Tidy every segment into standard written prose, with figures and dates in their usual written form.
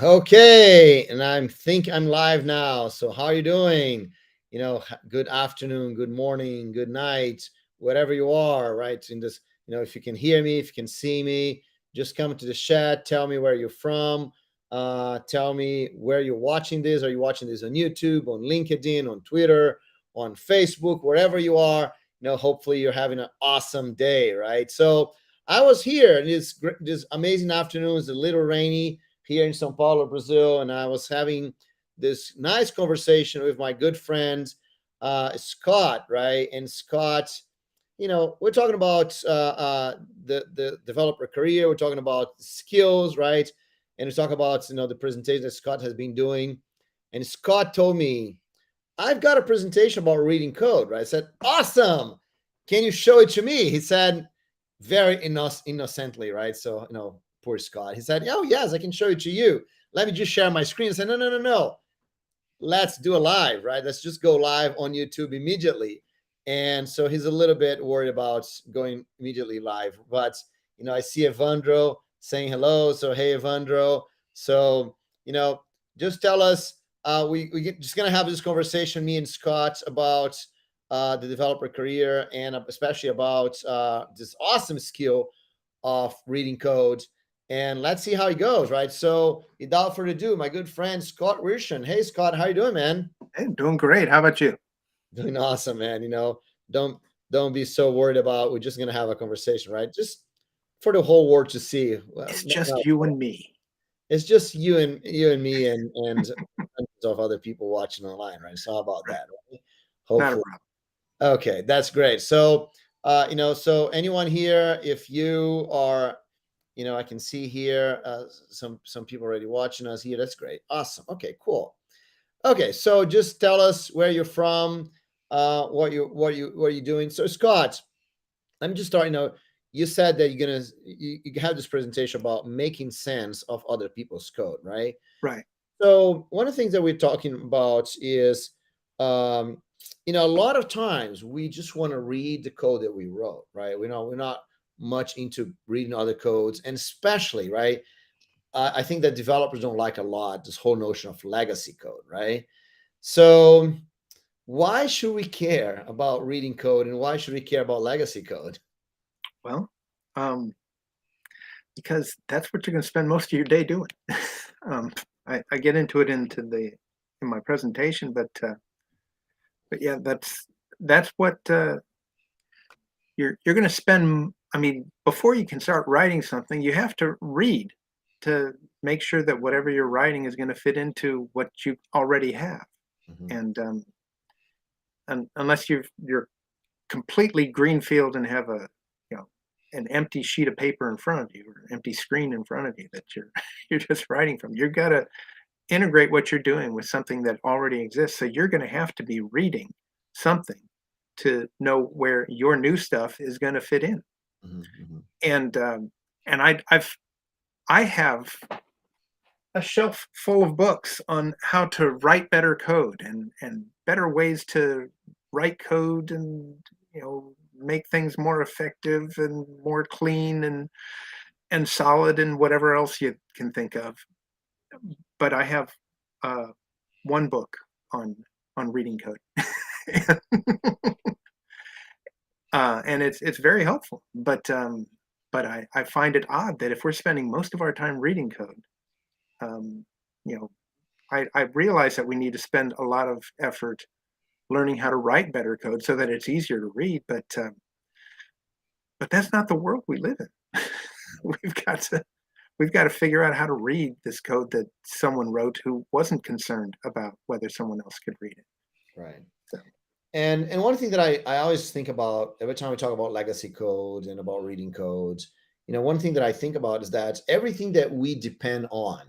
Okay, and think I'm live now. So how are you doing? Good afternoon, good morning, good night, whatever you are, right? In this, if you can hear me, if you can see me, just come to the chat, tell me where you're from, tell me where you're watching this. Are you watching this on YouTube, on LinkedIn, on Twitter, on Facebook, wherever you are? Hopefully you're having an awesome day, right? So I was here this amazing afternoon. It's a little rainy here in Sao Paulo, Brazil, and I was having this nice conversation with my good friend Scott, right? And Scott, we're talking about the developer career. We're talking about skills, right? And we talk about the presentation that Scott has been doing. And Scott told me, I've got a presentation about reading code, right? I said, awesome. Can you show it to me? He said, very innocently, right? So, poor Scott. He said, oh, yes, I can show it to you. Let me just share my screen. I said, no, no, no, no. Let's do a live, right? Let's just go live on YouTube immediately. And so he's a little bit worried about going immediately live. But, I see Evandro saying hello. So, hey, Evandro. So, just tell us, just going to have this conversation, me and Scott, about the developer career and especially about this awesome skill of reading code. And let's see how it goes, right? So without further ado, my good friend Scott Rishan. Hey Scott, how you doing, man? Hey, doing great. How about you? Doing awesome, man. Don't don't be so worried about we're just gonna have a conversation, right? Just for the whole world to see. Well, It's just you and me. it's just you and me and hundreds of other people watching online, right? So how about Right. that, right? Not a Hopefully. problem. Okay, that's great. So, so anyone here, if you are, I can see here some people already watching us here. That's great. Awesome. Okay, cool. Okay, so just tell us where you're from, what are you doing. So, Scott, let me just start. You said that you have this presentation about making sense of other people's code, right? Right. So one of the things that we're talking about is, um, a lot of times we just want to read the code that we wrote, right? We're not much into reading other codes, and especially, right? I think that developers don't like a lot this whole notion of legacy code, right? So why should we care about reading code, and why should we care about legacy code? Well, um, because that's what you're going to spend most of your day doing. um, I get into it in my presentation, but yeah, that's what you're going to spend. I mean, before you can start writing something, you have to read to make sure that whatever you're writing is going to fit into what you already have. Mhm. And unless you're completely greenfield and have a you know an empty sheet of paper in front of you or an empty screen in front of you that you're you're just writing from, you've got to integrate what you're doing with something that already exists. So you're going to have to be reading something to know where your new stuff is going to fit in. Mhm. Mhm. And um, and I, I've I have a shelf full of books on how to write better code and better ways to write code and make things more effective and more clean and solid and whatever else you can think of. But I have uh, one book on reading code. And it's very helpful, but I find it odd that if we're spending most of our time reading code, um, you know I realize that we need to spend a lot of effort learning how to write better code so that it's easier to read. But that's not the world we live in. we've got to we've got to figure out how to read this code that someone wrote who wasn't concerned about whether someone else could read it. Right. So And one thing that I always think about every time we talk about legacy code and about reading codes, one thing that I think about is that everything that we depend on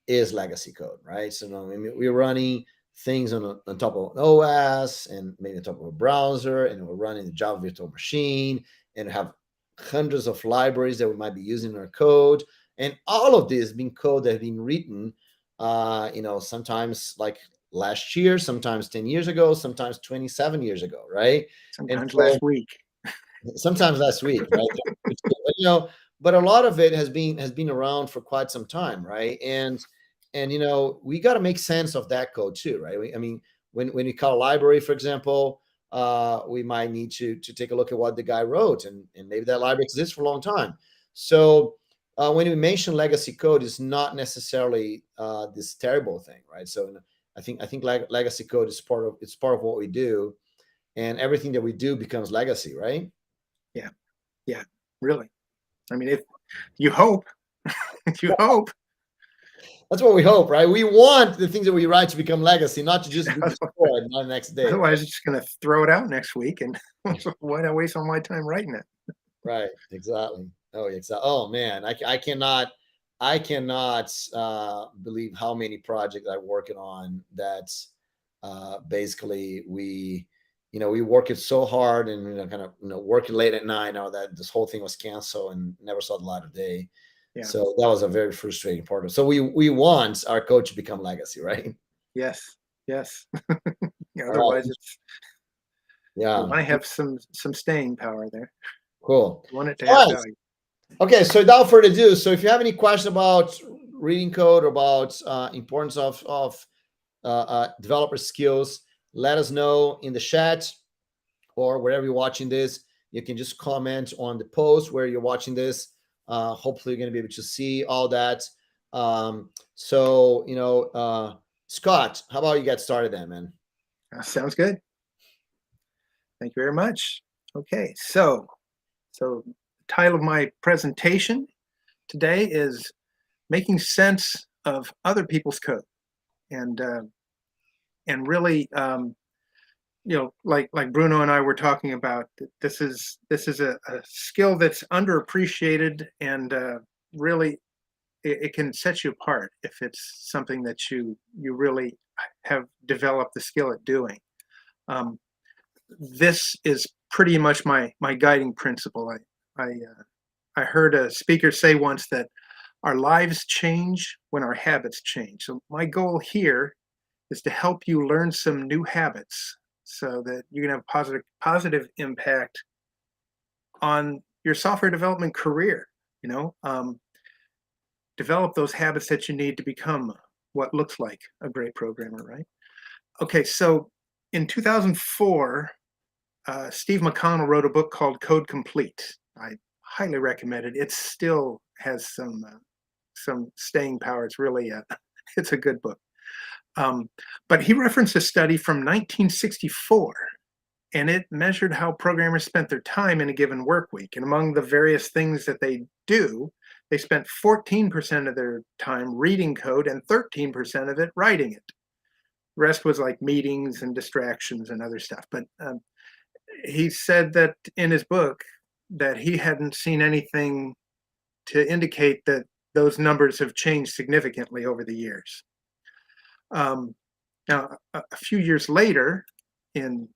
is legacy code, right? So I mean, we're running things on top of an OS and maybe on top of a browser, and we're running the Java virtual machine and have hundreds of libraries that we might be using in our code. And all of this being code that have been written, sometimes like last year, sometimes 10 years ago, sometimes 27 years ago, right? And sometimes so last week. sometimes last week, right? But, but a lot of it has been around for quite some time, right? And and we got to make sense of that code too, right? I mean, when you call a library, for example, we might need to take a look at what the guy wrote, and maybe that library exists for a long time. So when we mention legacy code, it's not necessarily this terrible thing, right? So I think legacy code is part of what we do, and everything that we do becomes legacy, right? Yeah, yeah, really. I mean, if you hope, you hope. That's what we hope, right? We want the things that we write to become legacy, not to just be destroyed the next day. Otherwise, it's just going to throw it out next week, and why not waste all my time writing it? Right. Exactly. Oh, exactly. Oh man, I cannot believe how many projects I'm working on that basically we work it so hard, and kind of working late at night now that this whole thing was canceled and never saw the light of day. Yeah. So that was a very frustrating part of it. So we want our code to become legacy, right? Yes. Yes. All Otherwise, right. it's Yeah. you want to have some staying power there. Cool. You want it to All have right. value. Okay, so without further ado, so if you have any question about reading code, or about importance of developer skills, let us know in the chat, or wherever you're watching this. You can just comment on the post where you're watching this. Hopefully, you're going to be able to see all that. So, Scott, how about you get started then, man? Sounds good. Thank you very much. Okay, so the title of my presentation today is making sense of other people's code, and really, like Bruno and I were talking about, this is a skill that's underappreciated, and really it can set you apart if it's something that you really have developed the skill at doing. This is pretty much my guiding principle. I heard a speaker say once that our lives change when our habits change. So my goal here is to help you learn some new habits so that you can have positive impact on your software development career. Develop those habits that you need to become what looks like a great programmer, right? Okay, so in 2004, Steve McConnell wrote a book called Code Complete. I highly recommend it. It still has some staying power. It's really it's a good book. But he referenced a study from 1964, and it measured how programmers spent their time in a given work week. And among the various things that they do, they spent 14% of their time reading code and 13% of it writing it. The rest was like meetings and distractions and other stuff. But he said that in his book that he hadn't seen anything to indicate that those numbers have changed significantly over the years. Now, a few years later, in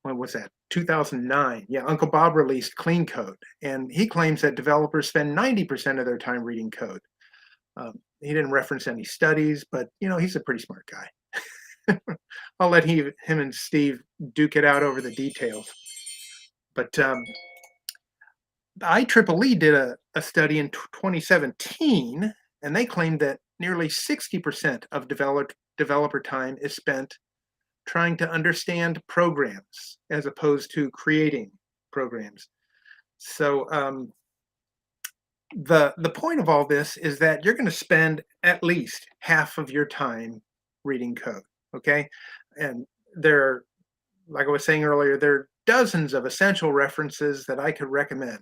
when was that? 2009. Yeah, Uncle Bob released Clean Code, and he claims that developers spend 90% of their time reading code. He didn't reference any studies, but he's a pretty smart guy. I'll let him and Steve duke it out over the details. But IEEE did a study in 2017, and they claimed that nearly 60% of developer time is spent trying to understand programs as opposed to creating programs. So the point of all this is that you're going to spend at least half of your time reading code, okay? And like I was saying earlier, there are dozens of essential references that I could recommend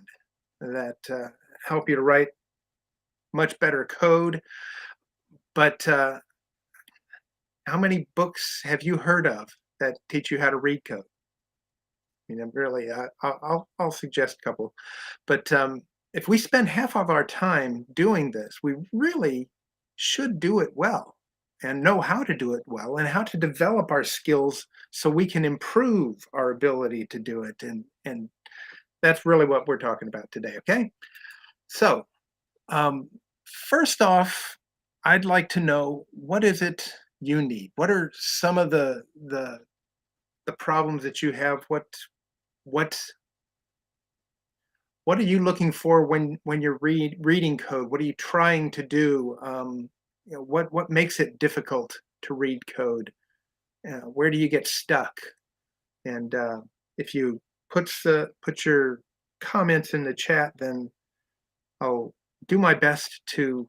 that help you to write much better code. But how many books have you heard of that teach you how to read code? Really, I'll suggest a couple. But if we spend half of our time doing this, we really should do it well, and know how to do it well, and how to develop our skills so we can improve our ability to do it. And that's really what we're talking about today, okay? So first off, I'd like to know, what is it you need? What are some of the problems that you have? What are you looking for when you're reading code? What are you trying to do? what makes it difficult to read code? Where do you get stuck? And if you put your comments in the chat, then I'll do my best to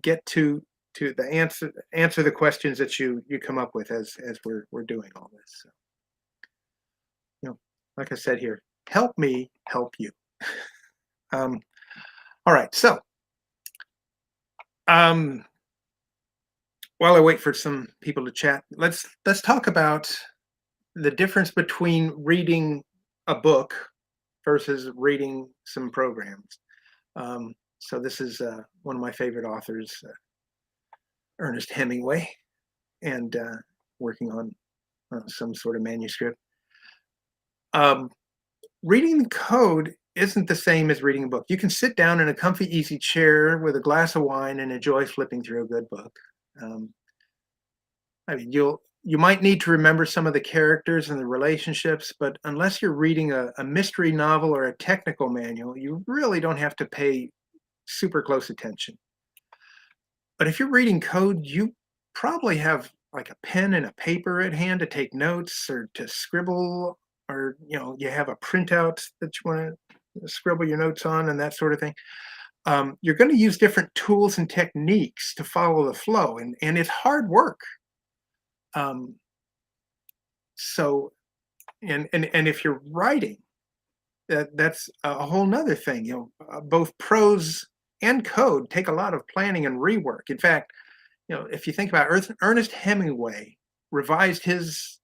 get to the answer the questions that you come up with as we're doing all this. So, like I said here, help me help you. Um, all right, so while I wait for some people to chat, let's talk about the difference between reading a book versus reading some programs. So this is one of my favorite authors, Ernest Hemingway, and working on some sort of manuscript. Reading the code isn't the same as reading a book. You can sit down in a comfy, easy chair with a glass of wine and enjoy flipping through a good book. I mean, you might need to remember some of the characters and the relationships, but unless you're reading a mystery novel or a technical manual, you really don't have to pay super close attention. But if you're reading code, you probably have like a pen and a paper at hand to take notes or to scribble, or you have a printout that you want to scribble your notes on and that sort of thing. You're going to use different tools and techniques to follow the flow, and it's hard work. Um, so, and if you're writing, that's a whole nother thing. Both prose and code take a lot of planning and rework. In fact, if you think about Ernest Hemingway revised his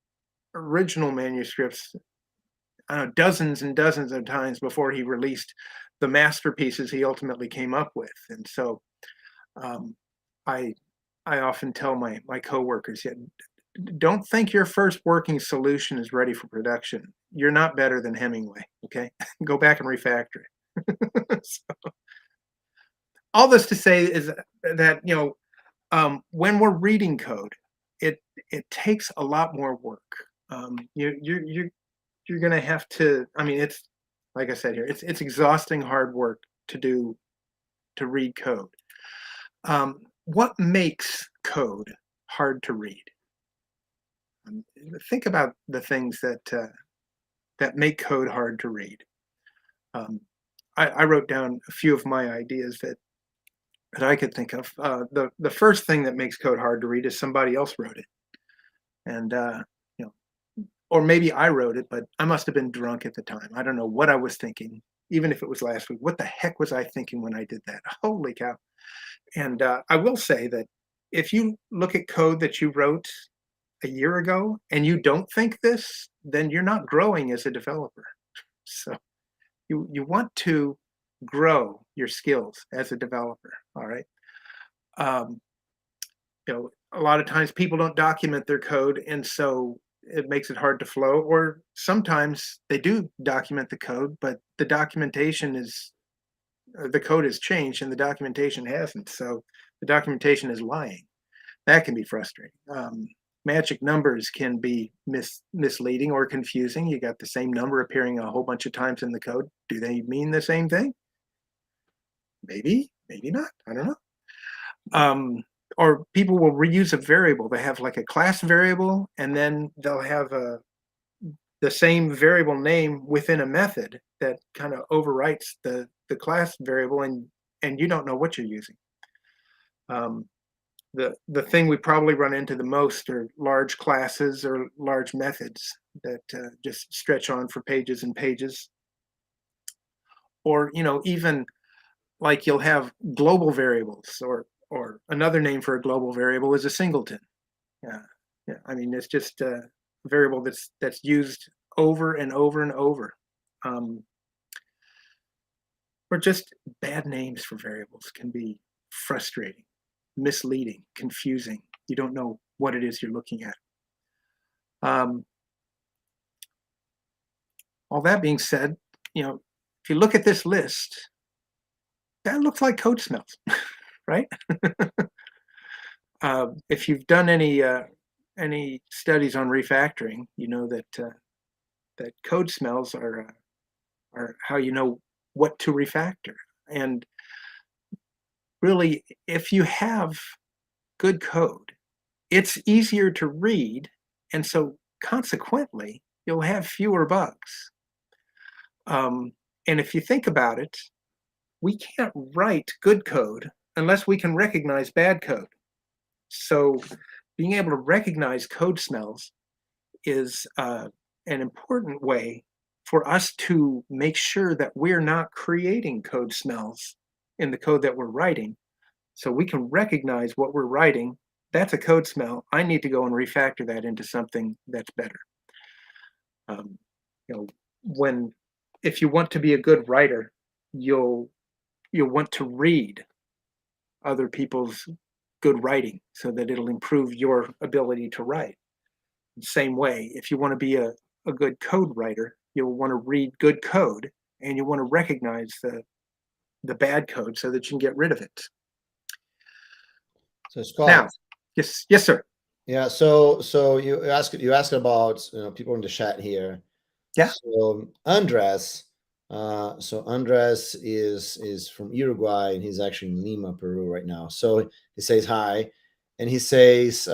original manuscripts, I don't know, dozens and dozens of times before he released the masterpieces he ultimately came up with. And so, I often tell my coworkers, yeah, don't think your first working solution is ready for production. You're not better than Hemingway. Okay, go back and refactor it. So, all this to say is that when we're reading code, it takes a lot more work. You're going to have to. I mean, it's like I said here, it's exhausting hard work to read code. What makes code hard to read? Think about the things that make code hard to read. I wrote down a few of my ideas that I could think of. The first thing that makes code hard to read is somebody else wrote it, and or maybe I wrote it, but I must have been drunk at the time. I don't know what I was thinking. Even if it was last week, what the heck was I thinking when I did that? Holy cow! And I will say that if you look at code that you wrote a year ago and you don't think this, then you're not growing as a developer. So you want to grow your skills as a developer. All right. Um, a lot of times people don't document their code, and so it makes it hard to flow. Or sometimes they do document the code, but the documentation is the code has changed and the documentation hasn't. So the documentation is lying. That can be frustrating. Magic numbers can be misleading or confusing. You got the same number appearing a whole bunch of times in the code. Do they mean the same thing? Maybe, maybe not. I don't know. Or people will reuse a variable. They have like a class variable, and then they'll have the same variable name within a method that kind of overwrites the class variable, and you don't know what you're using. The thing we probably run into the most are large classes or large methods that just stretch on for pages and pages. Or even like you'll have global variables, or another name for a global variable is a singleton. Yeah, yeah. I mean, it's just a variable that's used over and over and over. Or just bad names for variables can be frustrating, misleading, confusing. You don't know what it is you're looking at. All that being said, if you look at this list, that looks like code smells, right? If you've done any studies on refactoring, you know that code smells are how you know what to refactor. And really, if you have good code, it's easier to read, and so consequently, you'll have fewer bugs. Um, and if you think about it, we can't write good code unless we can recognize bad code. So being able to recognize code smells is an important way for us to make sure that we're not creating code smells in the code that we're writing. So we can recognize what we're writing. That's a code smell. I need to go and refactor that into something that's better. Um, you know, when if you want to be a good writer, you'll want to read other people's good writing so that it'll improve your ability to write. Same way, if you want to be a good code writer, you'll want to read good code and you want to recognize the bad code so that you can get rid of it. So Scott, Now, yes, sir. yeah. So you asked about people in the chat here. Yeah. So Andres, Andres is from Uruguay and he's actually in Lima, Peru right now. So he says hi, and he says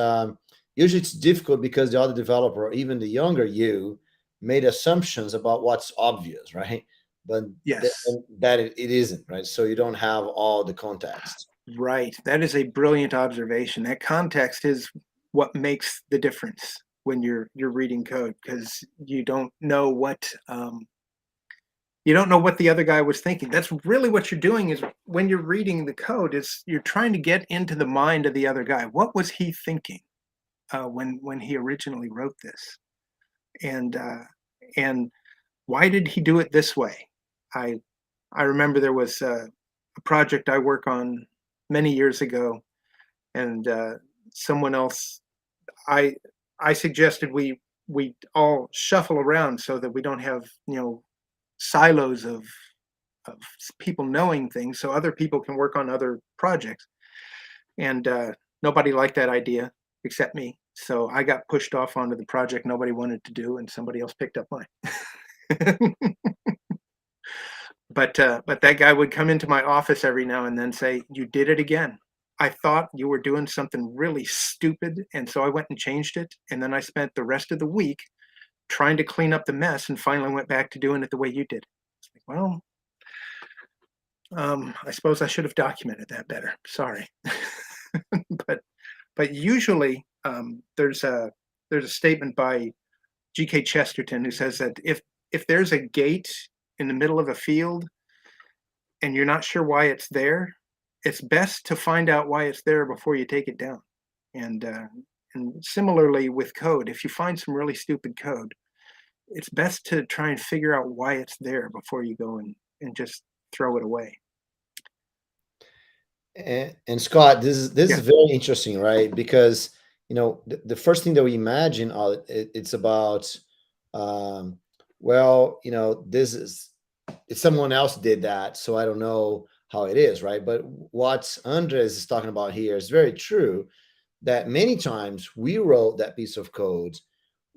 usually it's difficult because the other developer or even the younger you made assumptions about what's obvious, right? But Yes. that it isn't, right? So you don't have all the context. Right. That is a brilliant observation. That context is what makes the difference when you're reading code, because you don't know what the other guy was thinking. That's really what you're doing is when you're reading the code is you're trying to get into the mind of the other guy. What was he thinking when he originally wrote this? And why did he do it this way? I I remember there was a project I work on many years ago, and someone else I I suggested we all shuffle around so that we don't have silos of people knowing things, so other people can work on other projects. And nobody liked that idea except me. So I got pushed off onto the project nobody wanted to do, and somebody else picked up mine. But that guy would come into my office every now and then say, "You did it again. I thought you were doing something really stupid, and so I went and changed it, and then I spent the rest of the week trying to clean up the mess and finally went back to doing it the way you did." It's like, well, I suppose I should have documented that better. Sorry. But usually, there's a statement by G.K. Chesterton who says that if there's a gate in the middle of a field and you're not sure why it's there, it's best to find out why it's there before you take it down. And similarly with code, if you find some really stupid code, it's best to try and figure out why it's there before you go and just throw it away. And Scott, this Yeah. is very interesting, right? Because the first thing that we imagine, it's about, well, this is if someone else did that, so I don't know how it is, right? But what Andres is talking about here is very true. That many times we wrote that piece of code,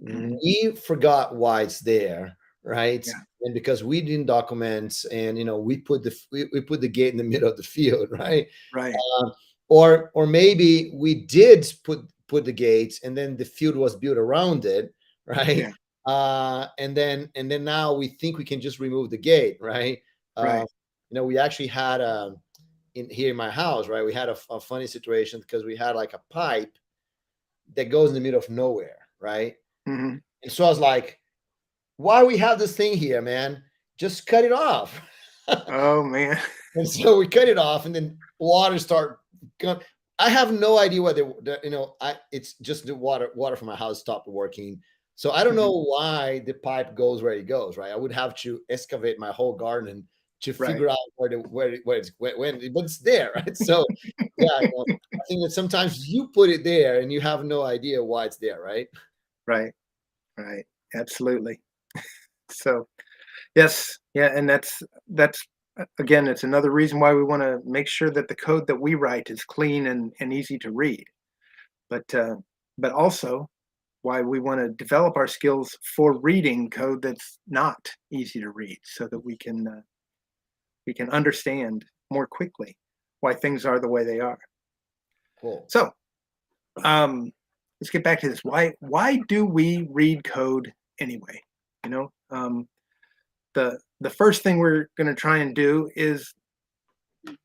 we forgot why it's there, right? Yeah. And because we didn't document, and we put the gate in the middle of the field, right? Right. Or maybe we did put the gates and then the field was built around it, right? Yeah. And then now we think we can just remove the gate, right? Right. We actually had here in my house, right? We had a funny situation because we had like a pipe that goes in the middle of nowhere, right? Mm-hmm. And so I was like, why we have this thing here, man? Just cut it off. Oh man. And so we cut it off, and then water start going. I have no idea what it's just the water from my house stopped working. So I don't know why the pipe goes where it goes, right? I would have to excavate my whole garden to figure out where it's when, but it's there, right? So yeah, I think that sometimes you put it there and you have no idea why it's there, right? Right. Right. Absolutely. So yes, yeah, and that's again, it's another reason why we want to make sure that the code that we write is clean and easy to read. But also why we want to develop our skills for reading code that's not easy to read, so that we can understand more quickly. why things are the way they are. Cool. So let's get back to this. Why do we read code anyway? You know, the first thing we're going to try and do is,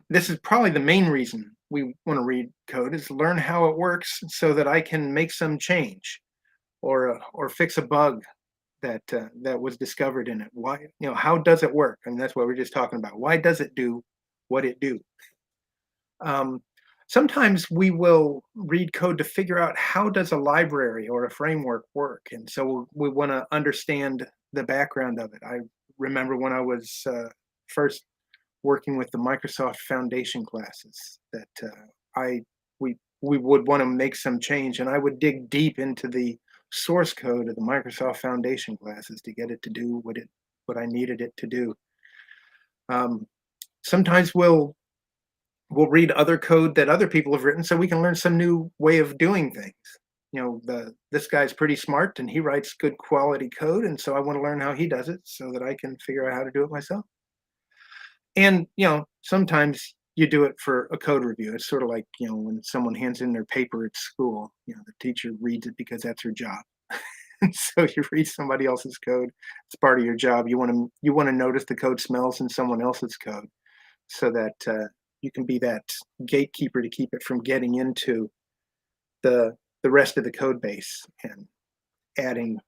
this is probably the main reason we want to read code, is learn how it works so that I can make some change or fix a bug that was discovered in it. Why, how does it work? And that's what we're just talking about. Why does it do what it do? Um, Sometimes we will read code to figure out how does a library or a framework work, and so we want to understand the background of it. I remember when I was first working with the Microsoft Foundation classes that I we would want to make some change, and I would dig deep into the source code of the Microsoft Foundation classes to get it to do what I needed it to do. Um, Sometimes we'll read other code that other people have written so we can learn some new way of doing things. This guy's pretty smart and he writes good quality code, and so I want to learn how he does it so that I can figure out how to do it myself. And sometimes you do it for a code review. It's sort of like when someone hands in their paper at school, the teacher reads it because that's her job. And so you read somebody else's code. It's part of your job. You want to notice the code smells in someone else's code, so that you can be that gatekeeper to keep it from getting into the rest of the code base and adding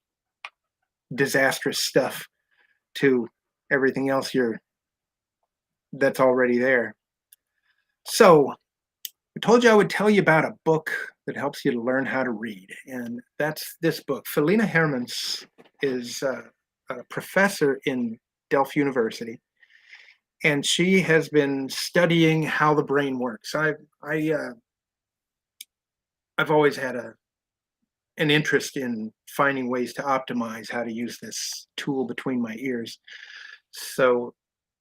disastrous stuff to everything else that's already there. So I told you I would tell you about a book that helps you to learn how to read, and that's this book. Philina Hermans is a professor in Delft University, and she has been studying how the brain works. I've always had an interest in finding ways to optimize how to use this tool between my ears. So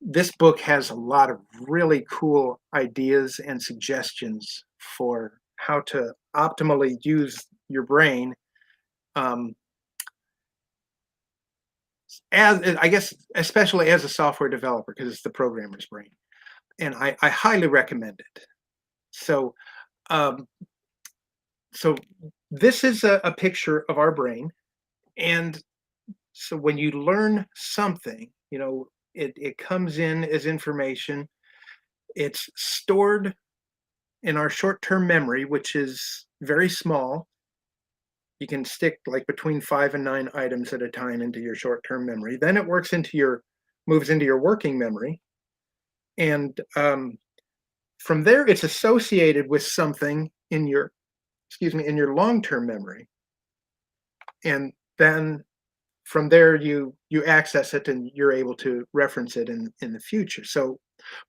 this book has a lot of really cool ideas and suggestions for how to optimally use your brain, um, as I guess, especially as a software developer, because it's the programmer's brain. And I highly recommend it. So, um, so this is a picture of our brain, and so when you learn something, it comes in as information. It's stored in our short-term memory, which is very small. You can stick like between 5 and 9 items at a time into your short-term memory. Then it moves into your working memory, and from there, it's associated with something in your long-term memory, and then from there you access it and you're able to reference it in the future. So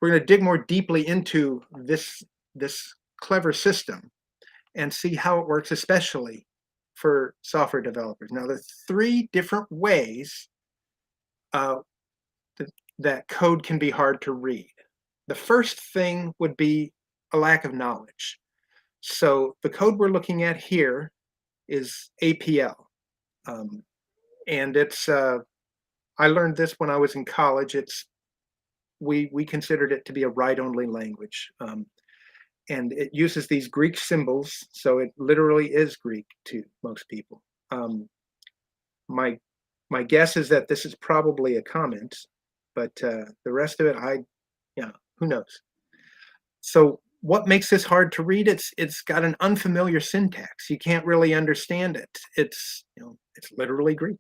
we're going to dig more deeply into this clever system and see how it works, especially for software developers. Now, there's 3 different ways that code can be hard to read. The first thing would be a lack of knowledge. So the code we're looking at here is APL. And it's I learned this when I was in college. We considered it to be a write-only language, and it uses these Greek symbols, so it literally is Greek to most people. My guess is that this is probably a comment, but the rest of it, who knows? So what makes this hard to read? It's got an unfamiliar syntax. You can't really understand it. It's literally Greek.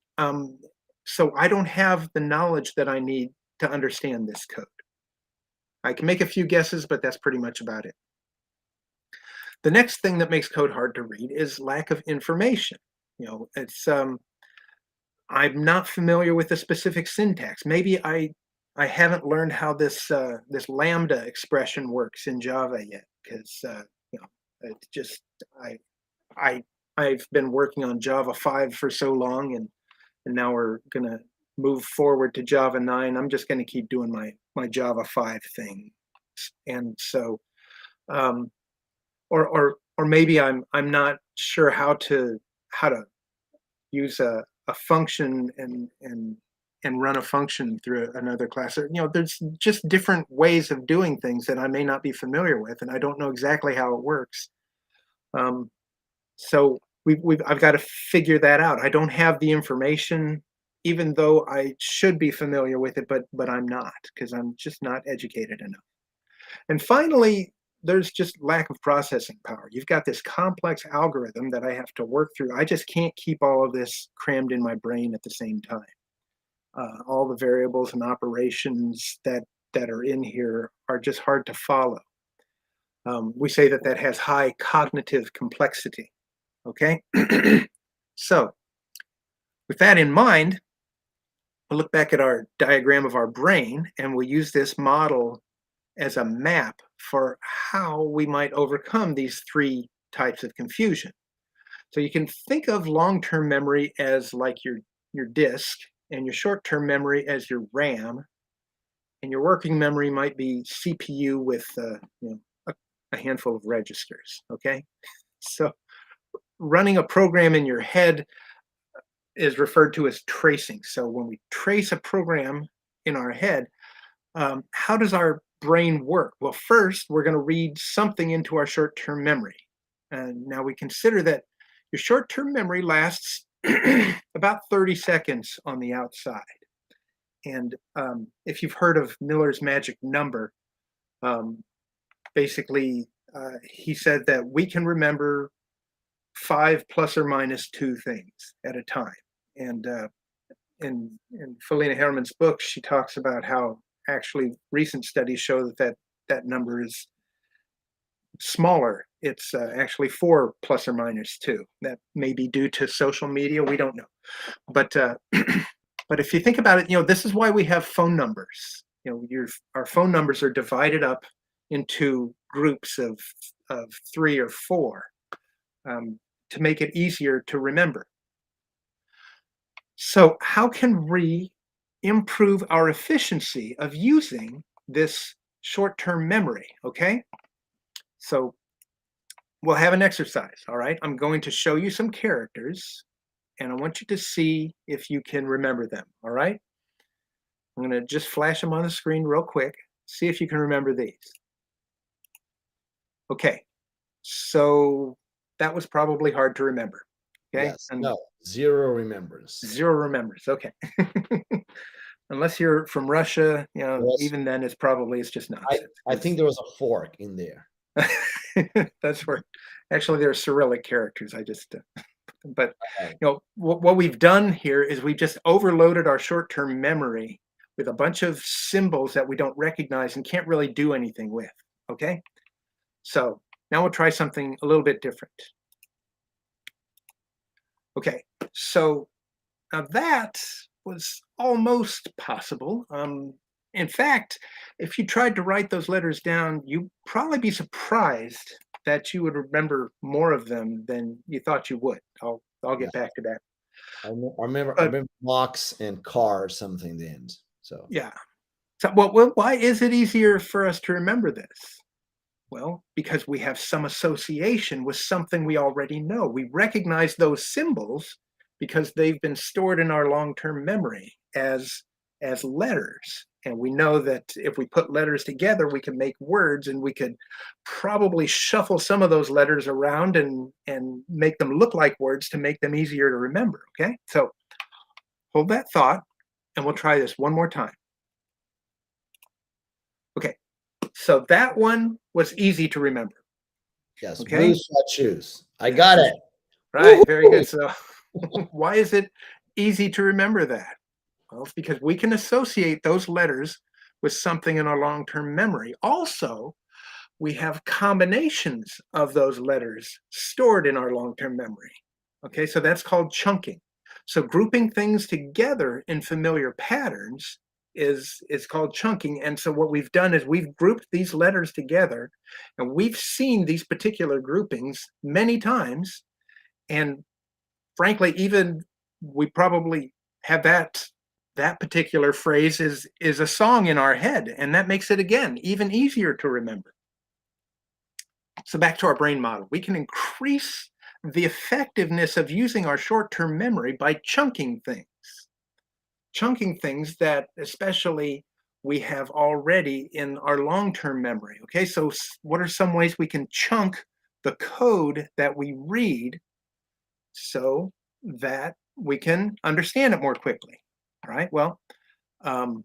So I don't have the knowledge that I need to understand this code. I can make a few guesses, but that's pretty much about it. The next thing that makes code hard to read is lack of information. It's I'm not familiar with the specific syntax. Maybe I haven't learned how this lambda expression works in Java yet, because it's just I've been working on Java 5 for so long, and now we're gonna move forward to Java 9. I'm just gonna keep doing my Java 5 thing, and so or maybe I'm not sure how to use a function and and run a function through another class. You know, there's just different ways of doing things that I may not be familiar with, and I don't know exactly how it works. So I've got to figure that out. I don't have the information, even though I should be familiar with it, but I'm not, because I'm just not educated enough. And finally, there's just lack of processing power. You've got this complex algorithm that I have to work through. I just can't keep all of this crammed in my brain at the same time. All the variables and operations that are in here are just hard to follow. We say that has high cognitive complexity. Okay, so with that in mind, we'll look back at our diagram of our brain, and we'll use this model as a map for how we might overcome these three types of confusion. So you can think of long-term memory as like your disk, and your short-term memory as your RAM, and your working memory might be CPU with a handful of registers. Okay, so running a program in your head is referred to as tracing. So when we trace a program in our head, how does our brain work? Well, first, we're going to read something into our short-term memory. And now we consider that your short-term memory lasts about 30 seconds on the outside. And if you've heard of Miller's magic number, basically, he said that we can remember 5 plus or minus 2 things at a time. And in Felina Herrmann's book, she talks about how actually recent studies show that number is smaller. It's actually 4 plus or minus 2. That may be due to social media. We don't know. But but if you think about it, this is why we have phone numbers. Our phone numbers are divided up into groups of 3 or 4. To make it easier to remember. So how can we improve our efficiency of using this short-term memory? Okay, so we'll have an exercise. All right, I'm going to show you some characters, and I want you to see if you can remember them. All right, I'm going to just flash them on the screen real quick. See if you can remember these. Okay, so that was probably hard to remember. Okay. Yes. No, zero remembrance. Zero remembrance. Okay. Unless you're from Russia, even then it's just not. I think there was a fork in there. That's where actually there are Cyrillic characters. But what we've done here is we've just overloaded our short-term memory with a bunch of symbols that we don't recognize and can't really do anything with. Okay. So now we'll try something a little bit different. Okay, so now that was almost possible. In fact, if you tried to write those letters down, you'd probably be surprised that you would remember more of them than you thought you would. I'll get back to that. I remember box and car something then. So yeah. So why is it easier for us to remember this? Well, because we have some association with something we already know. We recognize those symbols because they've been stored in our long-term memory as letters. And we know that if we put letters together, we can make words, and we could probably shuffle some of those letters around and make them look like words to make them easier to remember. Okay, so hold that thought, and we'll try this one more time. Okay. So that one was easy to remember. Yes, okay. Blue sweat shoes. I got it. Right, woo-hoo! Very good. So why is it easy to remember that? Well, it's because we can associate those letters with something in our long-term memory. Also, we have combinations of those letters stored in our long-term memory. Okay, so that's called chunking. So grouping things together in familiar patterns is called chunking. And so what we've done is we've grouped these letters together, and we've seen these particular groupings many times. And frankly, even we probably have that particular phrase is a song in our head, and that makes it, again, even easier to remember. So back to our brain model. We can increase the effectiveness of using our short-term memory by chunking things. chunking things that especially we have already in our long-term memory. Okay, so what are some ways we can chunk the code that we read so that we can understand it more quickly? All right, well, um,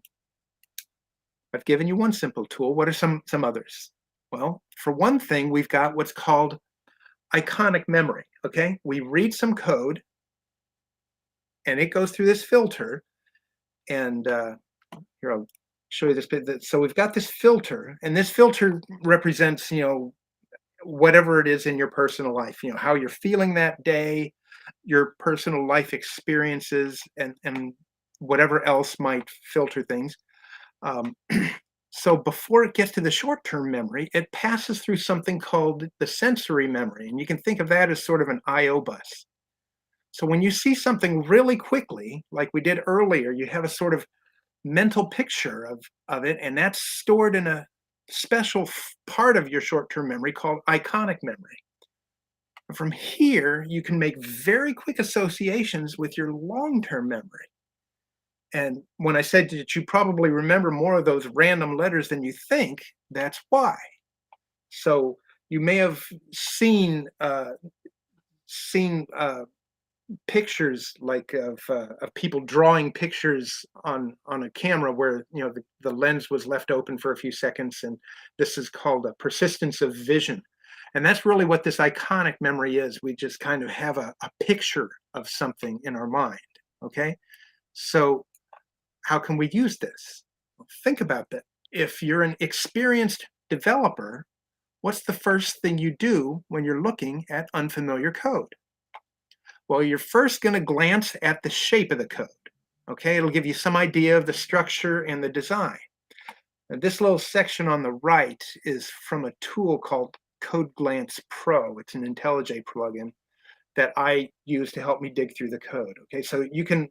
I've given you one simple tool. What are some others? Well, for one thing, we've got what's called iconic memory. Okay, we read some code and it goes through this filter. And here, I'll show you this bit. So we've got this filter, and this filter represents, whatever it is in your personal life, how you're feeling that day, your personal life experiences, and whatever else might filter things. Um, so before it gets to the short-term memory, it passes through something called the sensory memory, and you can think of that as sort of an I/O bus. So when you see something really quickly, like we did earlier, you have a sort of mental picture of it, and that's stored in a special part of your short-term memory called iconic memory. And from here, you can make very quick associations with your long-term memory. And when I said that you probably remember more of those random letters than you think, that's why. So you may have seen pictures like of people drawing pictures on a camera where the lens was left open for a few seconds, and this is called a persistence of vision. And that's really what this iconic memory is. We just kind of have a picture of something in our mind. Okay, so how can we use this? Well, think about that. If you're an experienced developer, what's the first thing you do when you're looking at unfamiliar code? Well, you're first going to glance at the shape of the code. Okay, it'll give you some idea of the structure and the design. And this little section on the right is from a tool called Code Glance Pro. It's an IntelliJ plugin that I use to help me dig through the code. Okay, so you can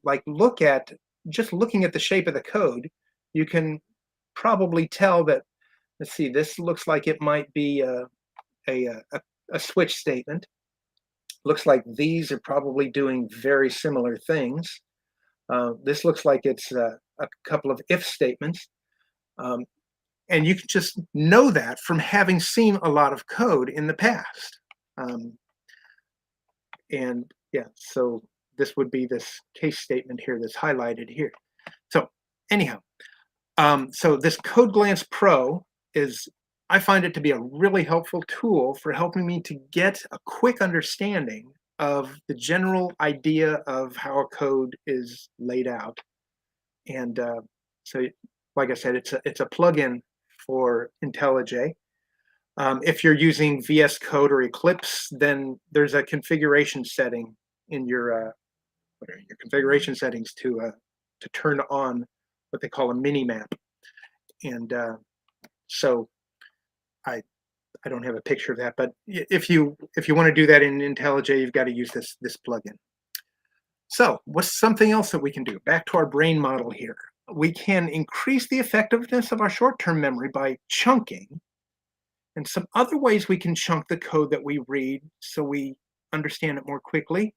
just looking at the shape of the code, you can probably tell that, let's see, this looks like it might be a switch statement. Looks like these are probably doing very similar things. This looks like it's a couple of if statements. And you can just know that from having seen a lot of code in the past. And yeah, so this would be this case statement here that's highlighted here. So anyhow, so this Code Glance Pro I find it to be a really helpful tool for helping me to get a quick understanding of the general idea of how a code is laid out. And so, like I said, it's a plugin for IntelliJ. If you're using VS Code or Eclipse, then there's a configuration setting in your configuration settings to turn on what they call a mini map. And so I don't have a picture of that, but if you want to do that in IntelliJ, you've got to use this plugin. So what's something else that we can do? Back to our brain model here. We can increase the effectiveness of our short-term memory by chunking. And some other ways we can chunk the code that we read so we understand it more quickly.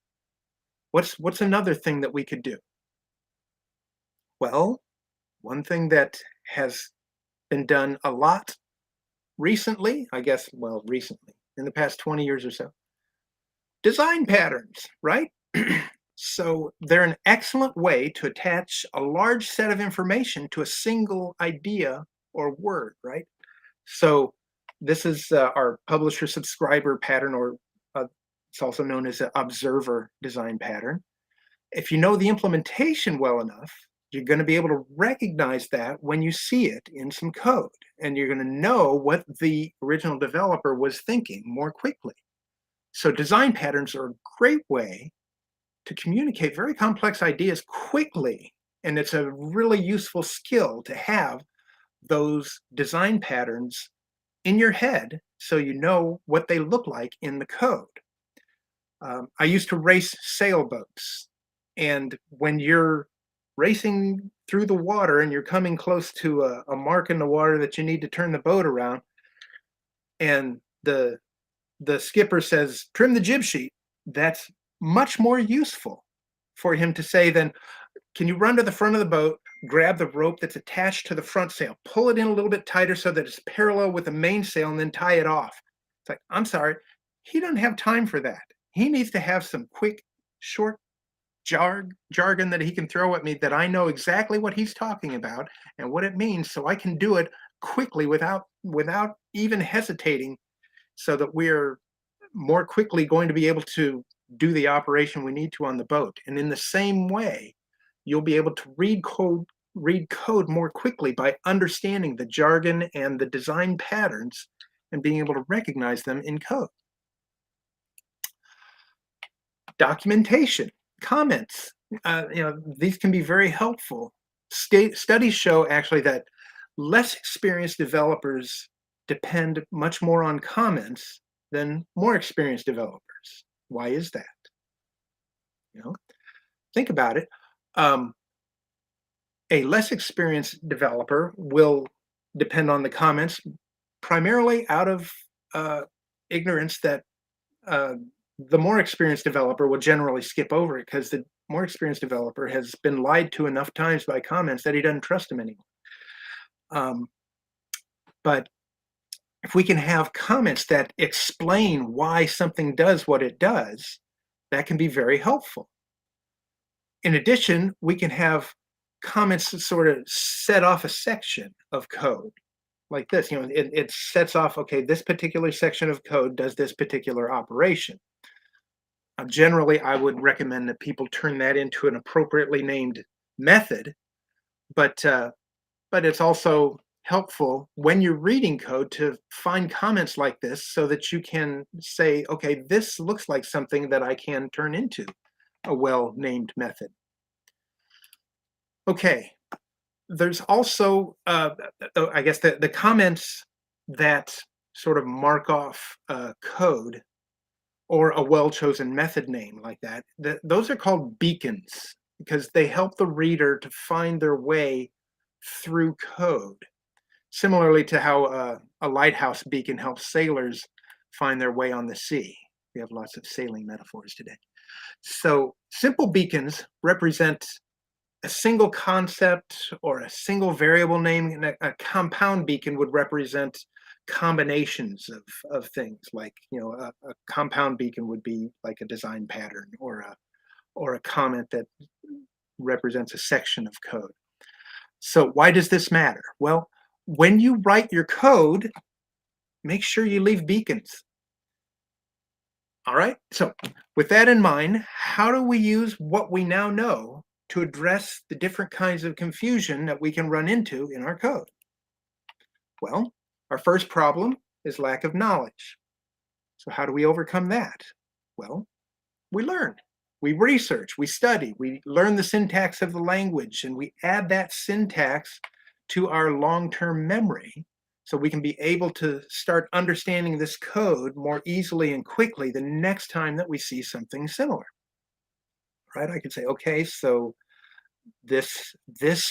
What's another thing that we could do? Well, one thing that has been done a lot recently, recently, in the past 20 years or so, design patterns, right? So they're an excellent way to attach a large set of information to a single idea or word, right? So this is our publisher subscriber pattern, or it's also known as an observer design pattern. If you know the implementation well enough, you're going to be able to recognize that when you see it in some code, and you're going to know what the original developer was thinking more quickly. So design patterns are a great way to communicate very complex ideas quickly, and it's a really useful skill to have those design patterns in your head so you know what they look like in the code. I used to race sailboats, and when you're racing through the water and you're coming close to a mark in the water that you need to turn the boat around, and the skipper says, "Trim the jib sheet," that's much more useful for him to say than, can you run to the front of the boat, grab the rope that's attached to the front sail, pull it in a little bit tighter so that it's parallel with the mainsail, and then tie it off? It's like, I'm sorry, he doesn't have time for that. He needs to have some quick, short jargon that he can throw at me that I know exactly what he's talking about and what it means, so I can do it quickly without even hesitating, so that we're more quickly going to be able to do the operation we need to on the boat. And in the same way, you'll be able to read code more quickly by understanding the jargon and the design patterns and being able to recognize them in code. Documentation, comments, these can be very helpful. Studies show actually that less experienced developers depend much more on comments than more experienced developers. Why is that? Think about it. A less experienced developer will depend on the comments primarily out of ignorance that the more experienced developer will generally skip over it, because the more experienced developer has been lied to enough times by comments that he doesn't trust them anymore. But if we can have comments that explain why something does what it does, that can be very helpful. In addition, we can have comments that sort of set off a section of code like this. It sets off, okay, this particular section of code does this particular operation. Generally, I would recommend that people turn that into an appropriately named method, but it's also helpful when you're reading code to find comments like this so that you can say, okay, this looks like something that I can turn into a well-named method. Okay, there's also, I guess, the comments that sort of mark off code or a well-chosen method name like that. Those are called beacons because they help the reader to find their way through code. Similarly to how a lighthouse beacon helps sailors find their way on the sea. We have lots of sailing metaphors today. So simple beacons represent a single concept or a single variable name, and a compound beacon would represent combinations of things. Like, a compound beacon would be like a design pattern or a comment that represents a section of code. So why does this matter? Well, when you write your code, make sure you leave beacons. All right, so with that in mind, how do we use what we now know to address the different kinds of confusion that we can run into in our code? Well, our first problem is lack of knowledge. So how do we overcome that? Well, we learn, we research, we study, we learn the syntax of the language, and we add that syntax to our long-term memory so we can be able to start understanding this code more easily and quickly the next time that we see something similar. Right? I can say, okay, so this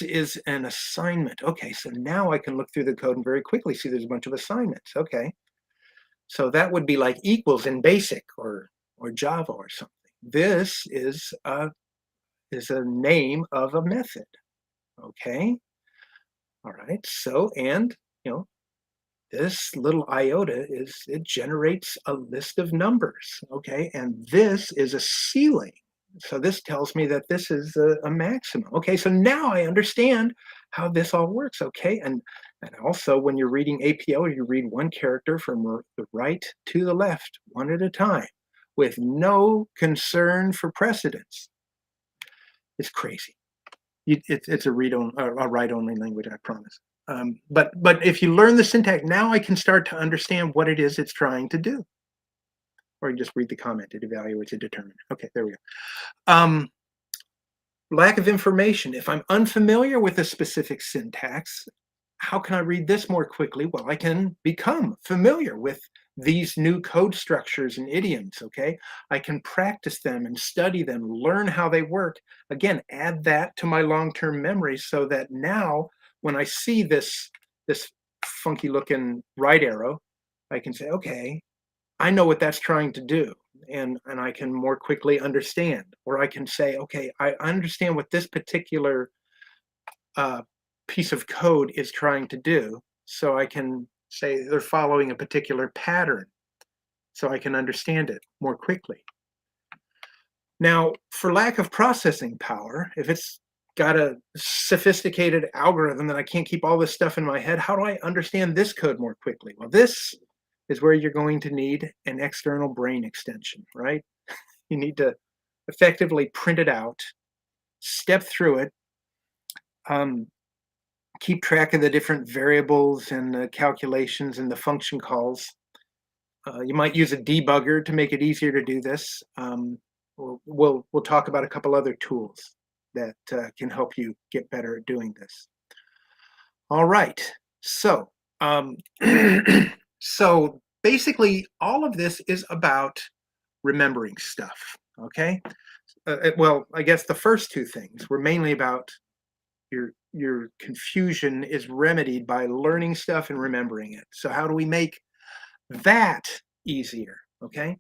is an assignment. Okay, so now I can look through the code and very quickly see there's a bunch of assignments. Okay, so that would be like equals in BASIC or Java or something. This is a name of a method. Okay, all right. So, and this little iota it generates a list of numbers. Okay, and this is a ceiling. So this tells me that this is a maximum. Okay, so now I understand how this all works. Okay, and also when you're reading APO, you read one character from the right to the left, one at a time, with no concern for precedence. It's crazy. It's a write-only language, I promise. But if you learn the syntax, now I can start to understand what it is it's trying to do. Or you just read the comment, it evaluates a determinant. Okay, there we go. Lack of information. If I'm unfamiliar with a specific syntax, how can I read this more quickly? Well, I can become familiar with these new code structures and idioms, okay? I can practice them and study them, learn how they work. Again, add that to my long-term memory so that now when I see this funky looking right arrow, I can say, okay, I know what that's trying to do. and I can more quickly understand, or I can say, okay, I understand what this particular uh, piece of code is trying to do. So I can say they're following a particular pattern, so I can understand it more quickly. Now, for lack of processing power, if it's got a sophisticated algorithm that I can't keep all this stuff in my head, how do I understand this code more quickly? Well, this is where you're going to need an external brain extension, right? You need to effectively print it out, step through it, um, keep track of the different variables and the calculations and the function calls. You might use a debugger to make it easier to do this. We'll talk about a couple other tools that can help you get better at doing this. All right, so um, so basically, all of this is about remembering stuff. Okay, well, I guess the first two things were mainly about your confusion is remedied by learning stuff and remembering it. So how do we make that easier? Okay,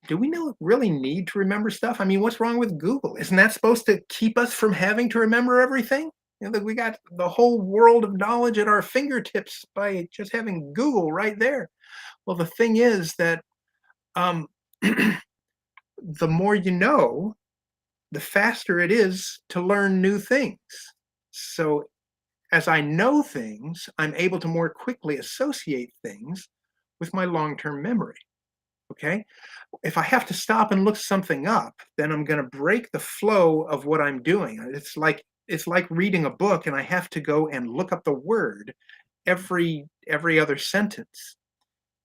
do we really need to remember stuff? I mean, what's wrong with Google? Isn't that supposed to keep us from having to remember everything? You know, that we got the whole world of knowledge at our fingertips by just having Google right there. Well, the thing is that um, the more you know, the faster it is to learn new things. So as I know things, I'm able to more quickly associate things with my long-term memory. Okay. If I have to stop and look something up, then I'm going to break the flow of what I'm doing. It's like reading a book and I have to go and look up the word every other sentence.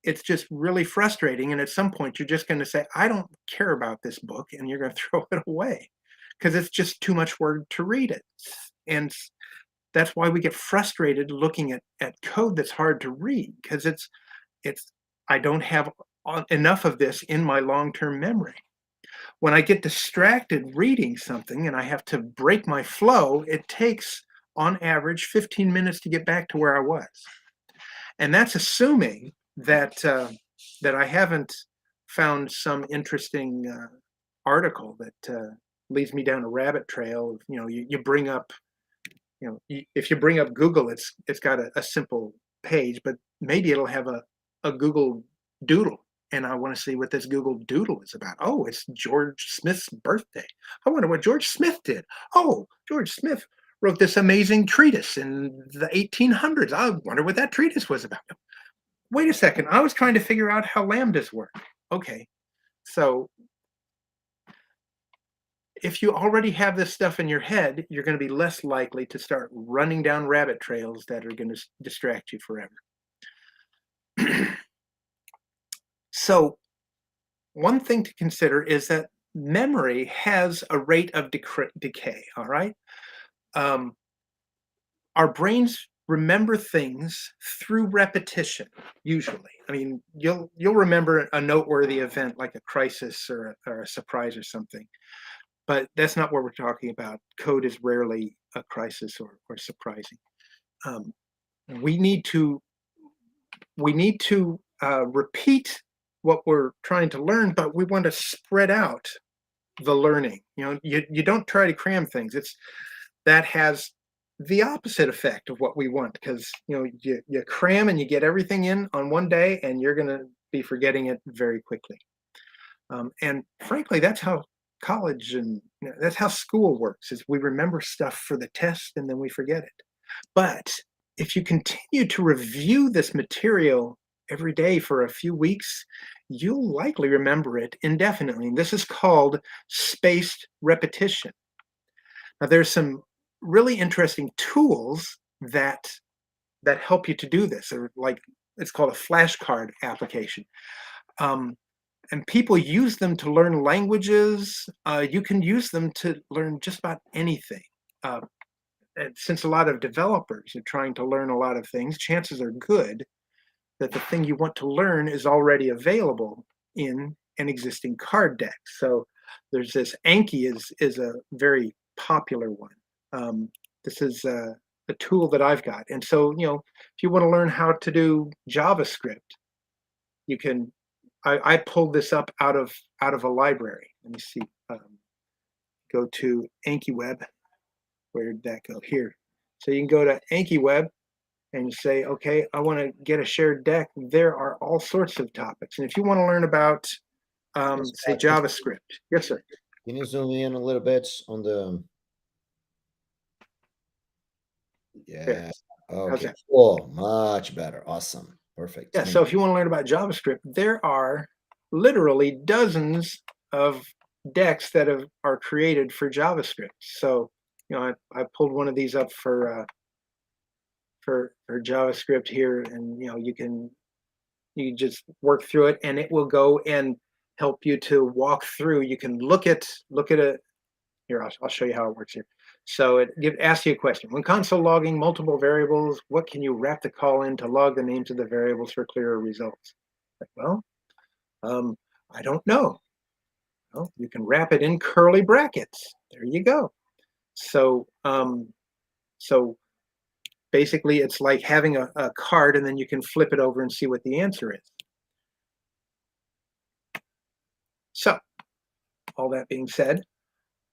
It's just really frustrating, and at some point you're just going to say, I don't care about this book, and you're going to throw it away because it's just too much work to read it. And that's why we get frustrated looking at code that's hard to read, because it's I don't have enough of this in my long-term memory. When I get distracted reading something and I have to break my flow, it takes on average 15 minutes to get back to where I was. And that's assuming that I haven't found some interesting article that leads me down a rabbit trail. You bring up, if you bring up Google, it's got a simple page, but maybe it'll have a Google Doodle, and I want to see what this Google Doodle is about. Oh, it's George Smith's birthday. I wonder what George Smith did. Oh, George Smith wrote this amazing treatise in the 1800s. I wonder what that treatise was about. Wait a second, I was trying to figure out how lambdas work. Okay, so if you already have this stuff in your head, you're going to be less likely to start running down rabbit trails that are going to distract you forever. So one thing to consider is that memory has a rate of decay, all right? Our brains remember things through repetition, usually. I mean, you'll remember a noteworthy event like a crisis or a surprise or something, but that's not what we're talking about. Code is rarely a crisis or surprising. Um, we need to repeat what we're trying to learn, but we want to spread out the learning. You don't try to cram things. That has the opposite effect of what we want, because you cram and you get everything in on one day, and you're going to be forgetting it very quickly. And frankly, that's how college and that's how school works. Is we remember stuff for the test and then we forget it. But if you continue to review this material every day for a few weeks, you'll likely remember it indefinitely. And this is called spaced repetition. Now, there's some really interesting tools that help you to do this. Or it's called a flashcard application. And people use them to learn languages. You can use them to learn just about anything. And since a lot of developers are trying to learn a lot of things, chances are good that the thing you want to learn is already available in an existing card deck. So there's this Anki is a very popular one. This is a tool that I've got. And so, if you want to learn how to do JavaScript, you can I pulled this up out of a library. Let me see. Go to AnkiWeb. Where did that go? Here. So you can go to AnkiWeb and you say, okay, I want to get a shared deck. There are all sorts of topics. And if you want to learn about, say, JavaScript. Yes, sir. Can you zoom in a little bit on the? Yeah. Okay. Cool. Much better. Awesome. Perfect. Yeah. So if you want to learn about JavaScript, there are literally dozens of decks that are created for JavaScript. So, you know, I pulled one of these up for JavaScript here, and you know, you just work through it, and it will go and help you to walk through. You can look at a here. I'll show you how it works here. So it asks you a question. When console logging multiple variables, what can you wrap the call in to log the names of the variables for clearer results? Like, well, I don't know. Well, you can wrap it in curly brackets. There you go. So so basically it's like having a card, and then you can flip it over and see what the answer is. So all that being said,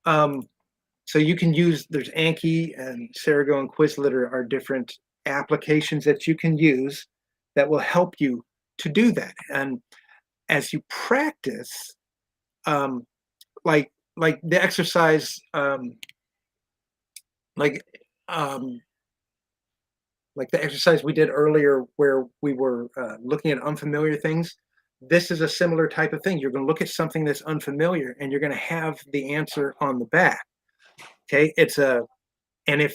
so you can use, there's Anki and Sarago and Quizlet are different applications that you can use that will help you to do that. And as you practice, like the exercise, like the exercise we did earlier where we were looking at unfamiliar things, this is a similar type of thing. You're going to look at something that's unfamiliar and you're going to have the answer on the back. Okay, and